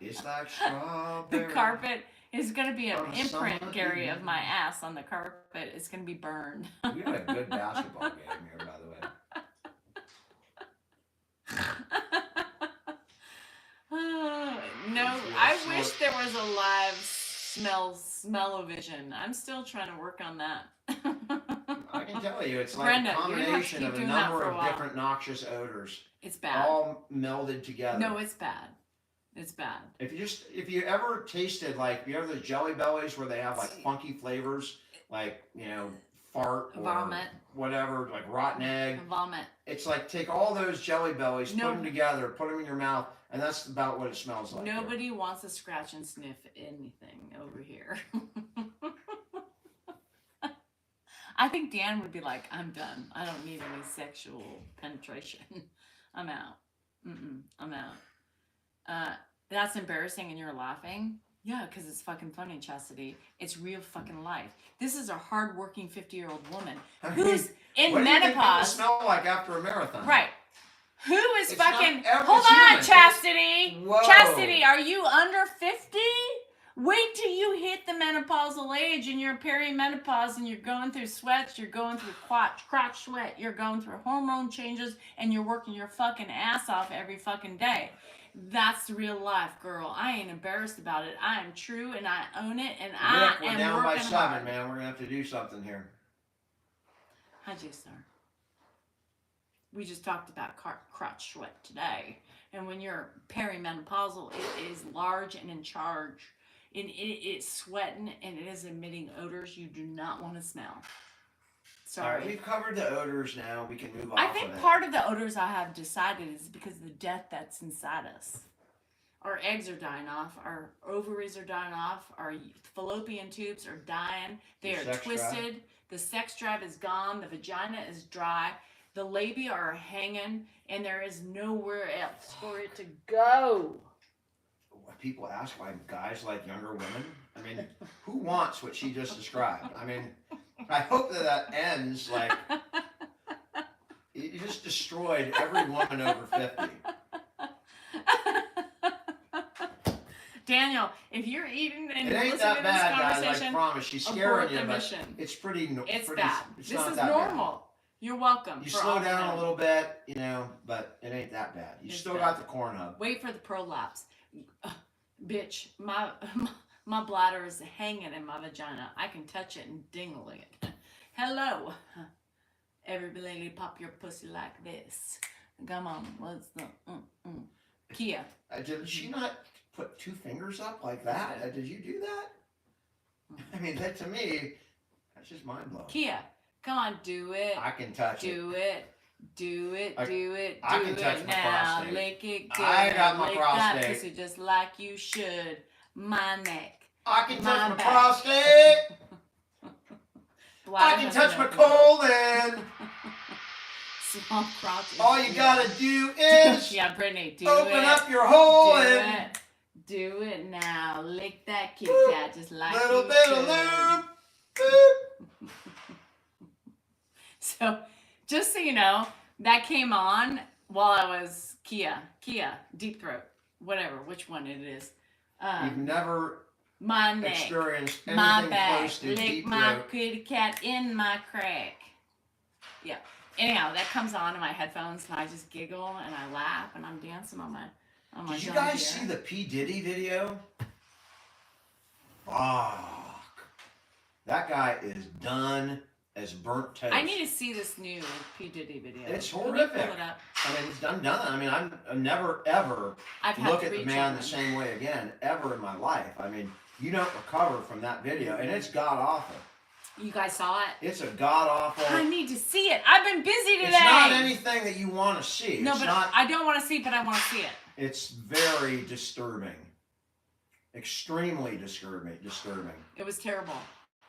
It's like strawberry. The carpet is going to be an On a imprint, summer Gary, evening. of my ass on the carpet. It's going to be burned. We had a good basketball game here, by the way. No, I wish there was a live smell-o-vision. I'm still trying to work on that. I can tell you, it's like Brenda, a you're gonna have to combination keep of a doing that number for a of while. different noxious odors, It's bad. all melded together. No, it's bad. It's bad. If you ever tasted like, you ever those Jelly Bellies where they have like funky flavors, like, you know, fart or Vomit. whatever, like rotten egg. Vomit. It's like take all those Jelly Bellies, No. put them together, put them in your mouth, and that's about what it smells like. Nobody wants to scratch and sniff anything over here. I think Dan would be like, I'm done. I don't need any sexual penetration. I'm out. I'm out. That's embarrassing and you're laughing? Yeah, because it's fucking funny, Chastity. It's real fucking life. This is a hardworking 50-year-old woman I who's in What do you think people menopause. smell like after a marathon? Right. Who is It's not fucking... every Hold on, human. Chastity. Whoa. Chastity, are you under 50? Wait till you hit the menopausal age and you're perimenopause and you're going through sweats, you're going through crotch sweat, you're going through hormone changes, and you're working your fucking ass off every fucking day. That's real life, girl. I ain't embarrassed about it. I am true and I own it and Rick, I we're am down by working 7, hard. man. We're going to have to do something here. How'd you, sir? We just talked about crotch sweat today. And when you're perimenopausal, it is large and in charge. And it's sweating and it is emitting odors you do not want to smell. All Sorry. right, we've covered the odors now. We can move on. I think part of the odors I have decided is because of the death that's inside us. Our eggs are dying off. Our ovaries are dying off. Our fallopian tubes are dying. They Your are sex twisted. drive? The sex drive is gone. The vagina is dry. The labia are hanging, and there is nowhere else for it to go. People ask why guys like younger women. I mean, who wants what she just described? I mean, I hope that ends like you just destroyed every woman over 50. Daniel, if you're eating and It ain't listening that to this bad, guys. I conversation, promise. She's abort scaring the you, but mission. it's pretty. It's pretty, bad. It's This not is that normal. Bad. You're welcome. You for slow all down know. a little bit, you know, but it ain't that bad. You It's still bad. got the corn hub. Wait for the prolapse. Bitch, my bladder is hanging in my vagina. I can touch it and dingle it. Hello. Everybody pop your pussy like this. Come on. What's the... Kia. Did she not put 2 fingers up like that? Did you do that? I mean, that to me, that's just mind blowing. Kia. Come on, do it. I can touch it. Do it. Do it. Do it. I Do can it touch my now. prostate. Lick it good. I got my Lick prostate. that pussy just like you should. My neck. I can touch my back. prostate. I can Bladder touch my has colon. Small crotch. is All you good. gotta do is Yeah, Brittany, do open it. up your hole do and it. Do it now. Lick that Kit Woo. Kat just like little you bit should. of lube. Boop. So, just so you know, that came on while I was Kia, Deep Throat, whatever, which one it is. You've never My neck, experienced my anything back, close to lick deep my throat. kitty cat in my crack. Yeah. Anyhow, that comes on in my headphones, and I just giggle and I laugh and I'm dancing on my Did you drum guys here. see the P. Diddy video? Fuck. That guy is done as burnt toast. I need to see this new P. Diddy video. It's Can you horrific. pull it up? I mean, it's done. I mean, I'm never ever I've had look at 3 the man children. the same way again ever in my life. I mean, you don't recover from that video, and it's god awful. You guys saw it? It's a god awful. I need to see it. I've been busy today. It's not anything that you want to see. No, It's but not. I don't want to see it, but I want to see it. It's very disturbing. Extremely disturbing. It was terrible.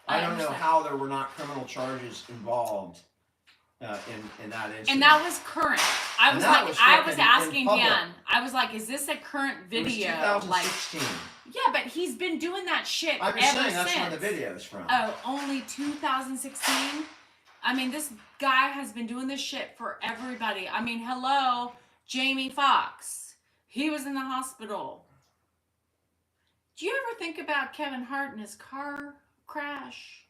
I don't know understand. how there were not criminal charges involved in that incident. And that was current. I And was that like, was I was fucking in asking public. Dan. I was like, is this a current It was video? 2016. Yeah, but he's been doing that shit I'm ever just saying since. that's when the video is from. Oh, only 2016? I mean, this guy has been doing this shit for everybody. I mean, hello, Jamie Foxx. He was in the hospital. Do you ever think about Kevin Hart and his car crash?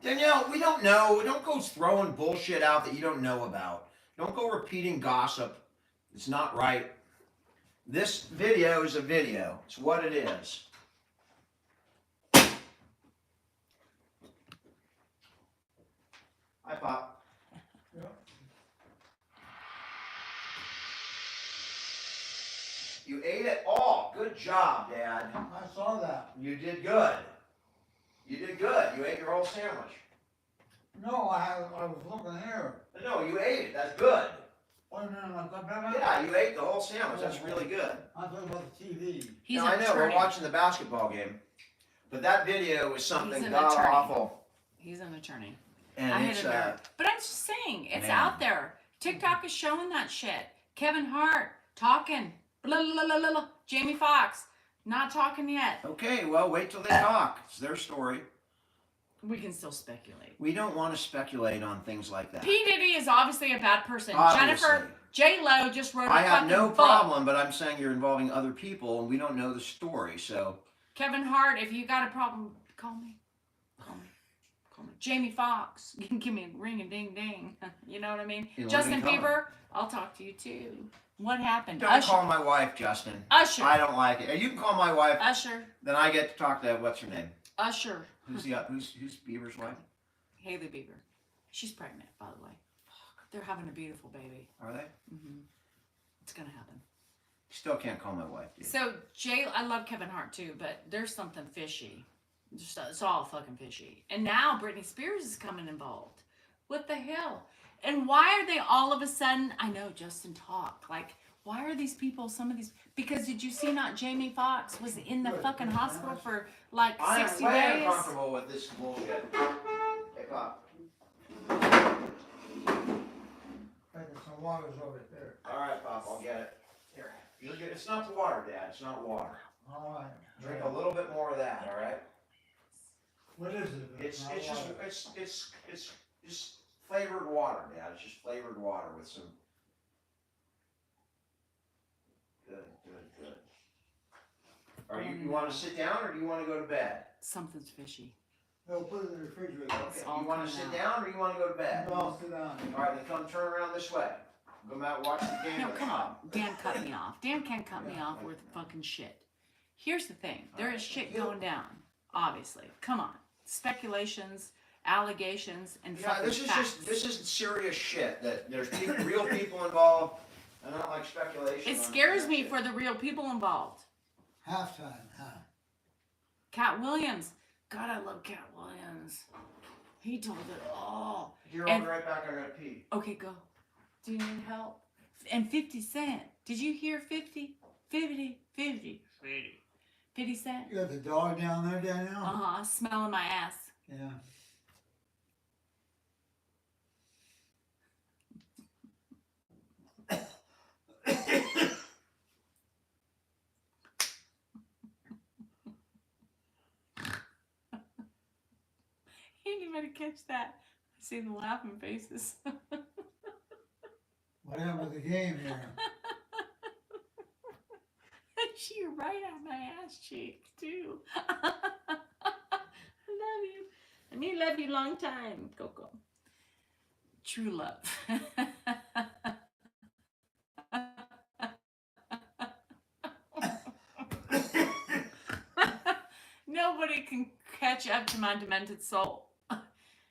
Danielle, we don't know. Don't go throwing bullshit out that you don't know about. Don't go repeating gossip. It's not right. This video is a video. It's what it is. Hi, Pop. Yeah. You ate it all. Good job, Dad. I saw that. You did good. You did good. You ate your whole sandwich. No, I was looking here. No, you ate it. That's good. Oh, no, I got back. Yeah, you ate the whole sandwich. That's really good. I'm talking about the TV. He's No, an I know. attorney. We're watching the basketball game. But that video was something He's an god attorney. awful. He's an attorney. And I it's hit a nerve. But I'm just saying, it's man. out there. TikTok is showing that shit. Kevin Hart talking. Blah, blah, blah, blah, blah. Jamie Foxx not talking yet. okay, well, wait till they talk. It's their story. We can still speculate. We don't want to speculate on things like that. P. Diddy is obviously a bad person. Obviously. Jennifer J-Lo just wrote a I have fucking no book. problem, but I'm saying you're involving other people, and we don't know the story. So Kevin Hart, if you got a problem, call me. Call me. Call me. Jamie Foxx, give me a ring a ding ding. You know what I mean? In Justin living Bieber, I'll talk to you too. What happened? don't Usher. call my wife, Justin. Usher. I don't like it. You can call my wife. Usher. Then I get to talk to what's her name? Usher. Who's Bieber's wife? Haley Bieber. She's pregnant, by the way. They're having a beautiful baby. Are they? Mm-hmm. It's gonna happen. Still can't call my wife, dude. So I love Kevin Hart too, but there's something fishy. It's all fucking fishy. And now Britney Spears is coming involved. What the hell? And why are they all of a sudden? I know Justin talk. Like, Why are these people, some of these, because did you see not Jamie Foxx was in the fucking hospital for like 60 I'm way days? uncomfortable with this bullshit. Hey, Pop. There's some waters over there. All right, Pop, I'll get it. Here. You're good. It's not water, Dad. It's not water. All right. Drink a little bit more of that, all right? What is it? It's not just water? it's just flavored water, Dad. It's just flavored water with some. Good. Are you want to sit down or do you want to go to bed? Something's fishy. No, put it in the refrigerator. Okay. all You want to coming sit out. down or you want to go to bed? No, I'll sit down. All right, then come turn around this way. Go out and watch the game. No, with come us. on. Dan cut me off. Dan can't cut me off with fucking shit. Here's the thing. There is shit going down. Obviously. Come on. Speculations, allegations, and Yeah, fucking this is facts. this is serious shit. That there's real people involved. I don't like speculation. It on scares that me shit. for the real people involved. Halftime, huh? Cat Williams. God, I love Cat Williams. He told it all. You're and- all right back. I gotta pee. Okay, go. Do you need help? And 50 Cent. Did you hear 50? 50 Cent? You got the dog down there, Danielle? Uh-huh. Smelling my ass. Yeah. Anybody catch that? I see the laughing faces. What happened with the game here? You're right on my ass cheek, too. I love you. And me love you long time, Coco. True love. Nobody can catch up to my demented soul.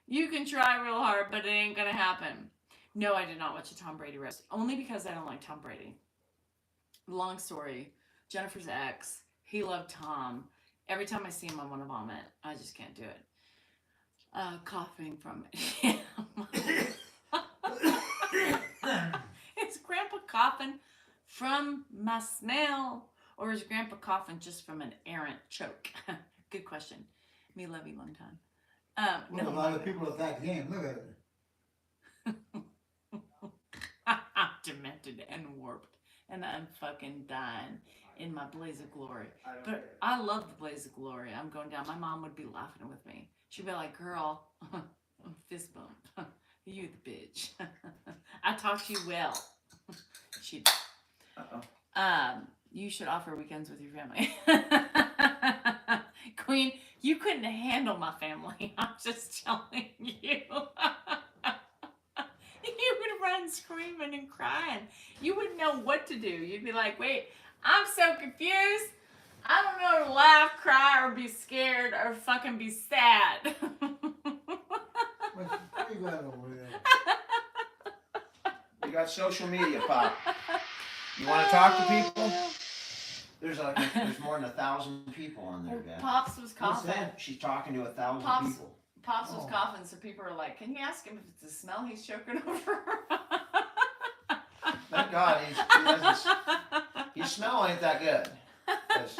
You can try real hard, but it ain't gonna happen. No, I did not watch a Tom Brady roast. Only because I don't like Tom Brady. Long story. Jennifer's ex. He loved Tom. Every time I see him, I want to vomit. I just can't do it. Coughing from it. Is Grandpa coughing from my smell? Or is Grandpa coughing just from an errant choke? Good question. Me love you long time. Well, a lot of people at that game. Look at it. Demented and warped. And I'm fucking dying in my blaze of glory. But I love the blaze of glory. I'm going down. My mom would be laughing with me. She'd be like, girl, fist bump. You the bitch. I talk to you well. She'd. You should offer weekends with your family. Queen, you couldn't handle my family. I'm just telling you. You would run screaming and crying. You wouldn't know what to do. You'd be like, wait, I'm so confused. I don't know to laugh, cry, or be scared, or fucking be sad. What you got over there? You got social media, Pop. You want to talk to people? There's more than 1,000 people on there, Dad. Pops was What's coughing. that? She's talking to 1,000 Pops- people. Pops was Oh. coughing, so people are like, can you ask him if it's the smell he's choking over? Thank God his smell ain't that good. 'Cause-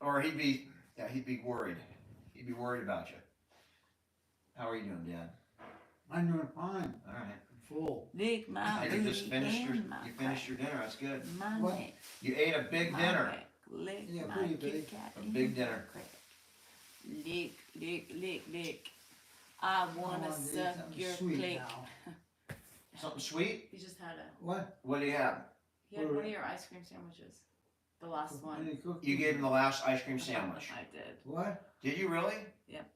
Or he'd be worried. He'd be worried about you. How are you doing, Dad? I'm doing fine. All right. I'm full. Lick my You just booty finished and my you finished your dinner. That's good. crack, my What? neck, You ate a big my dinner. neck, lick Yeah, my pretty Kit big. Kat A and big my dinner. crack. Lick, lick, lick, lick. I wanna I wanted to eat suck something your sweet clit. now. Something sweet? You just had What? What do you have? you had one of your ice cream sandwiches. The last one. Any cookies? You gave him the last ice cream sandwich. I did. What? Did you really? Yep.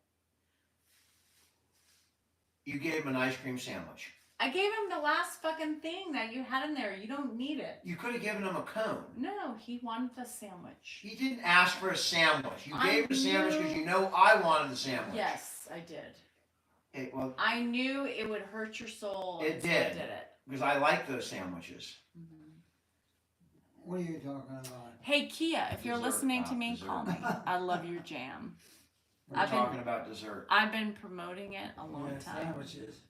You gave him an ice cream sandwich. I gave him the last fucking thing that you had in there. You don't need it. You could have given him a cone. No, he wanted the sandwich. He didn't ask for a sandwich. You I gave him a sandwich because knew- you know I wanted the sandwich. Yes, I did. Hey, well, I knew it would hurt your soul. It and so I did. did it. because I like those sandwiches. What are you talking about? Hey Kia, if you're Dessert, listening to Pop, me, dessert. call me. I love your jam. We're I've been- talking about dessert. I've been promoting it a long Yeah, time. sandwiches.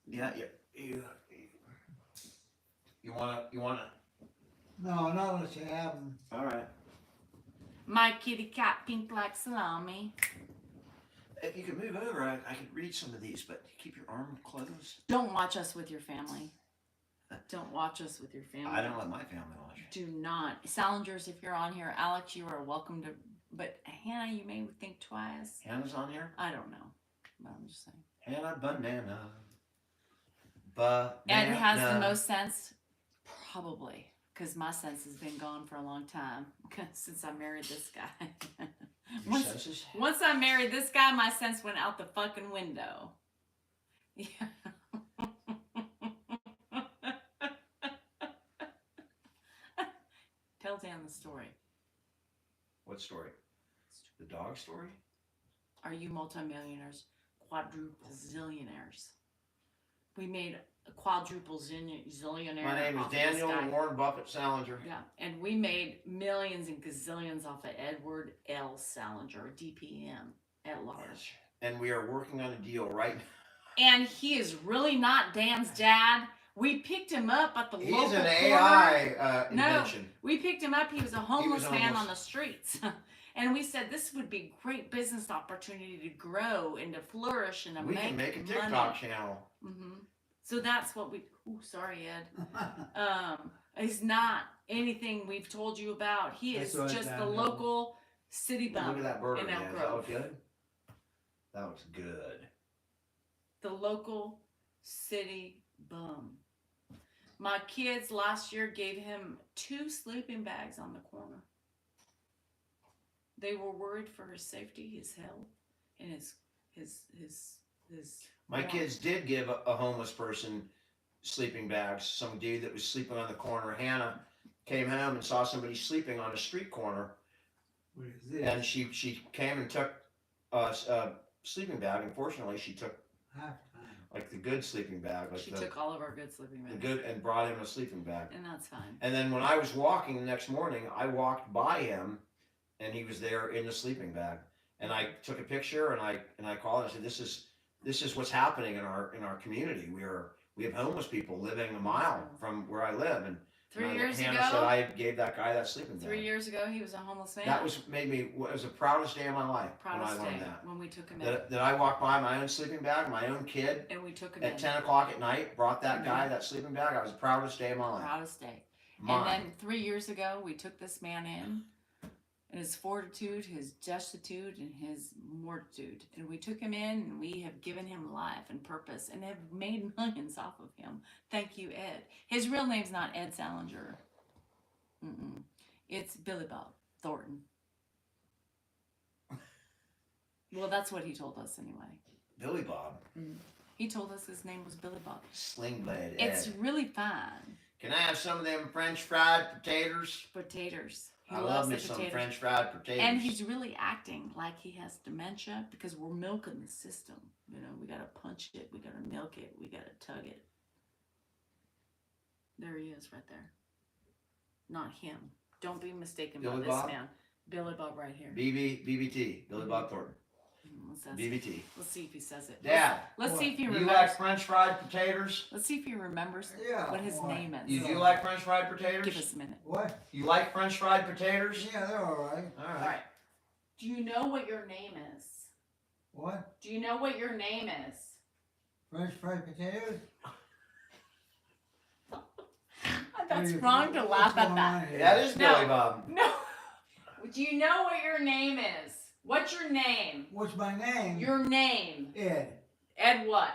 Yeah, you wanna No, not unless you have them. All right. My kitty cat pink like salami. If you could move over, I could read some of these, but keep your arm closed. Don't watch us with your family. Don't watch us with your family. I don't let my family watch. Do not. Salingers, if you're on here, Alex, you are welcome to. But Hannah, you may think twice. Hannah's on here? I don't know. But I'm just saying. Hannah Banana. Banana. Ed has the most sense? Probably. Because my sense has been gone for a long time. Since I married this guy. Your senses? Once I married this guy, my sense went out the fucking window. Yeah. Tell Dan the story. What story? The dog story? Are you multimillionaires? Quadruple zillionaires. We made a quadruple zillionaire. My name is off of Daniel this guy. Warren Buffett Salinger. Yeah, and we made millions and gazillions off of Edward L. Salinger, DPM, at large. And we are working on a deal right now. And he is really not Dan's dad. We picked him up at the local He's an corner. AI invention. We picked him up. He was a homeless man homeless. on the streets. And we said this would be a great business opportunity to grow and to flourish and to We can make a TikTok money. channel. Mm-hmm. So that's what we. Ooh, sorry, Ed. He's not anything we've told you about. He is That's right, just the Daniel. local city bum Look at that burger, in man. Elk Does that Grove. look good? That looks good. The local city bum. My kids last year gave him 2 sleeping bags on the corner. They were worried for his safety, his health, and his. My kids did give a homeless person sleeping bags. Some dude that was sleeping on the corner. Hannah came home and saw somebody sleeping on a street corner, What is this? and she came and took a sleeping bag. Unfortunately, she took Halftime. like the good sleeping bag, like She the took all of our good sleeping bags. good, and brought him a sleeping bag. And that's fine. And then when I was walking the next morning, I walked by him, and he was there in the sleeping bag. And I took a picture, and I called and I said, "This is what's happening in our community. We have homeless people living a mile from where I live." And 3 years Hannah ago. said I gave that guy that sleeping bag. 3 years ago, he was a homeless man. That was it was the proudest day of my life proudest when I learned day that. when we took him in. That I walked by my own sleeping bag, my own kid, And we took him at in. 10 o'clock at night, brought that Mhm. guy that sleeping bag. I was the proudest day of my life. Proudest day. Mine. And then 3 years ago, we took this man in, and his fortitude, his destitute, and his mortitude. And we took him in, and we have given him life and purpose, and have made millions off of him. Thank you, Ed. His real name's not Ed Salinger. Mm-mm. It's Billy Bob Thornton. Well, that's what he told us anyway. Billy Bob, He told us his name was Billy Bob. Sling Blade Ed. It's really fun. Can I have some of them French fried potatoes? Potatoes. He I loves love me the some potatoes. French fried potatoes. And he's really acting like he has dementia because we're milking the system. You know, we gotta punch it, we gotta milk it, we gotta tug it. There he is, right there. Not him. Don't be mistaken by Billy this Bob? man. Billy Bob, right here. BBT, Billy Bob Thornton. BBT. Let's see if he says it. Dad, Let's see if he you remembers. like French fried potatoes? Let's see if he remembers Yeah, what his why? name is. You do like French fried potatoes? Give us a minute. What? You like French fried potatoes? Yeah, they're all right. All All right. right. Do you know what your name is? What? Do you know what your name is? French fried potatoes? That's What wrong to laugh what's at going that. on here? That is No. Billy Bob. No. Do you know what your name is? What's your name? What's my name? Your name. Ed Ed what?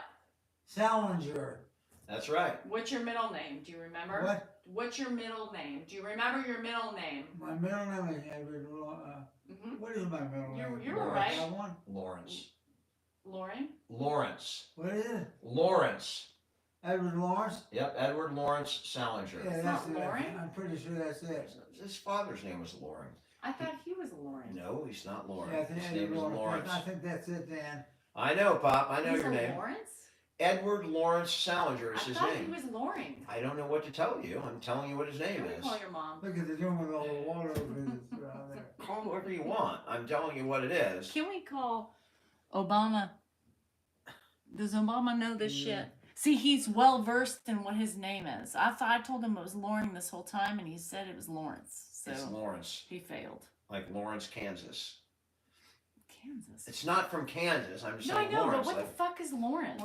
Salinger. That's right. What's your middle name? Do you remember? What? What's your middle name? Do you remember your middle name? My middle name is Edward. Mm-hmm. What is my middle name? You're Do I right. have one? Lawrence. Lauren? Lawrence. What is it? Lawrence. Edward Lawrence? Yep, Edward Lawrence Salinger. Yeah, It's that's not it. Lauren? I'm pretty sure that's it. His father's name was Lawrence. I thought he was Lauren. No, he's not Lawrence. Yeah, I think His Edward name is Lawrence. I think that's it, Dan. I know, Pop. I know He's your a name. Lawrence? Edward Lawrence Salinger is I his thought name. he was Loring. I don't know what to tell you. I'm telling you what his name Can we is. call your mom? Look at the room with all the water over around there. Call him whatever you want. I'm telling you what it is. Can we call Obama? Does Obama know this shit? See, he's well versed in what his name is. I told him it was Lauren this whole time, and he said it was Lawrence. So It's Lawrence, he failed. like Lawrence, Kansas. Kansas. It's not from Kansas. I'm just No, I saying know, Lawrence. but what like, the fuck is Lawrence?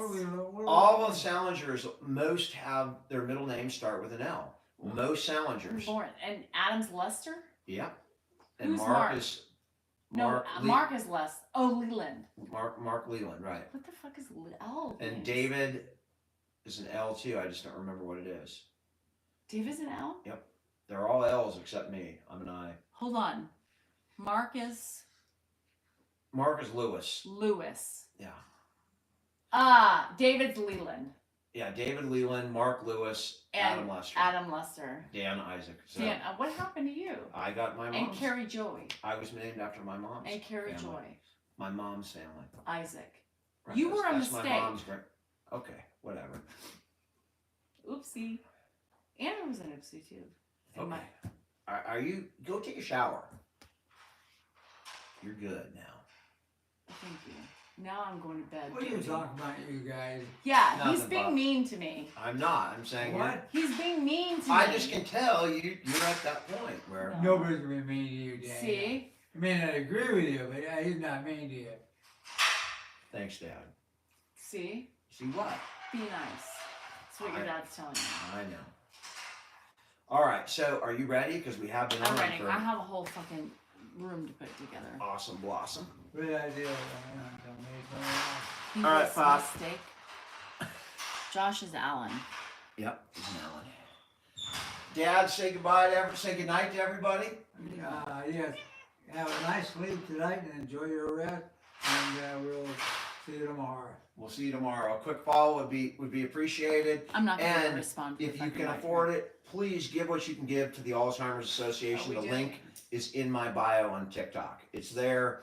all of Salingers, most have their middle names start with an L. Most Salingers. Lawrence and Adams Lester. Yeah. And Who's Mark Mark? is No, Mark is Les. Oh, Leland. Mark Leland, right? What the fuck is L? And names? David is an L too. I just don't remember what it is. David's an L. They're all L's except me. I'm an I. Hold on. Marcus Mark is Lewis. Lewis. Yeah. Ah, David's Leland. Yeah, David Leland, Mark Lewis, And Adam Lester, Adam Lester. Dan Isaac. So Dan, what happened to you? I got my And mom's. Carrie Joy. I was named after my mom's. And Carrie family. Joy. My mom's family. Isaac. Right, You were a that's mistake. My mom's okay, whatever. Oopsie. Anna was an oopsie too. And Okay. Are you? Go take a shower. You're good now. Thank you. Now I'm going to bed. What are you talking about, you guys? Yeah, Nothing, he's being Bob. mean to me. I'm not. I'm saying What? He's being mean to me. I just can tell you're at that point where. No. Nobody's gonna be mean to you, Dan. See? I may not agree with you, but he's not mean to you. Thanks, Dad. See? See what? Be nice. That's what your dad's telling you. I know. All right. So, are you ready? Because we have been I'm on ready. for I have a whole fucking room to put together. awesome blossom. Good idea. He All right, was a Pop. mistake. Josh is Alan. Yep. He's an Alan. Dad, say goodbye to say goodnight to everybody. Yes. Have a nice sleep tonight and enjoy your rest. And we'll see you tomorrow. We'll see you tomorrow. A quick follow would be appreciated. I'm not going to And respond. If you can afford it, please give what you can give to the Alzheimer's Association. The link is in my bio on TikTok. It's there.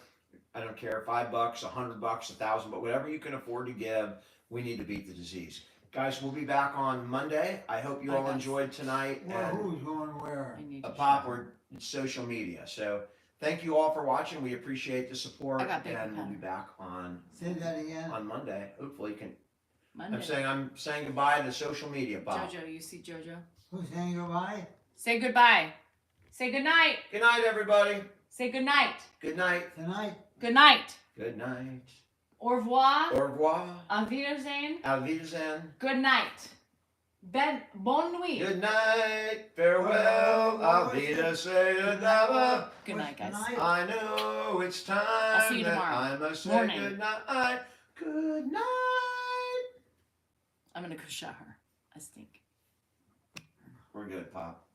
I don't care, $5, $100, $1,000, but whatever you can afford to give, we need to beat the disease. Guys, we'll be back on Monday. I hope you all enjoyed tonight. Well, And who's going where? a pop or social media. So thank you all for watching. We appreciate the support, I got big and we'll pen. be back on Say that again. Monday. Hopefully, you can. Monday. I'm saying goodbye to social media, Bob. Jojo, you see Jojo? Who's saying goodbye? Say goodbye. Say good night. Good night, everybody. Say good night. Good night. Tonight? Good night. Good night. Au revoir. Au revoir. Auf Wiedersehen. Auf Wiedersehen. Good night. Bonne nuit. Good night. Farewell. Auf Wiedersehen. Never. Good night, guys. Tonight? I know it's time see you that tomorrow. I must say Morning. good night. Good night. I'm going to go shower. I stink. We're good, Pop.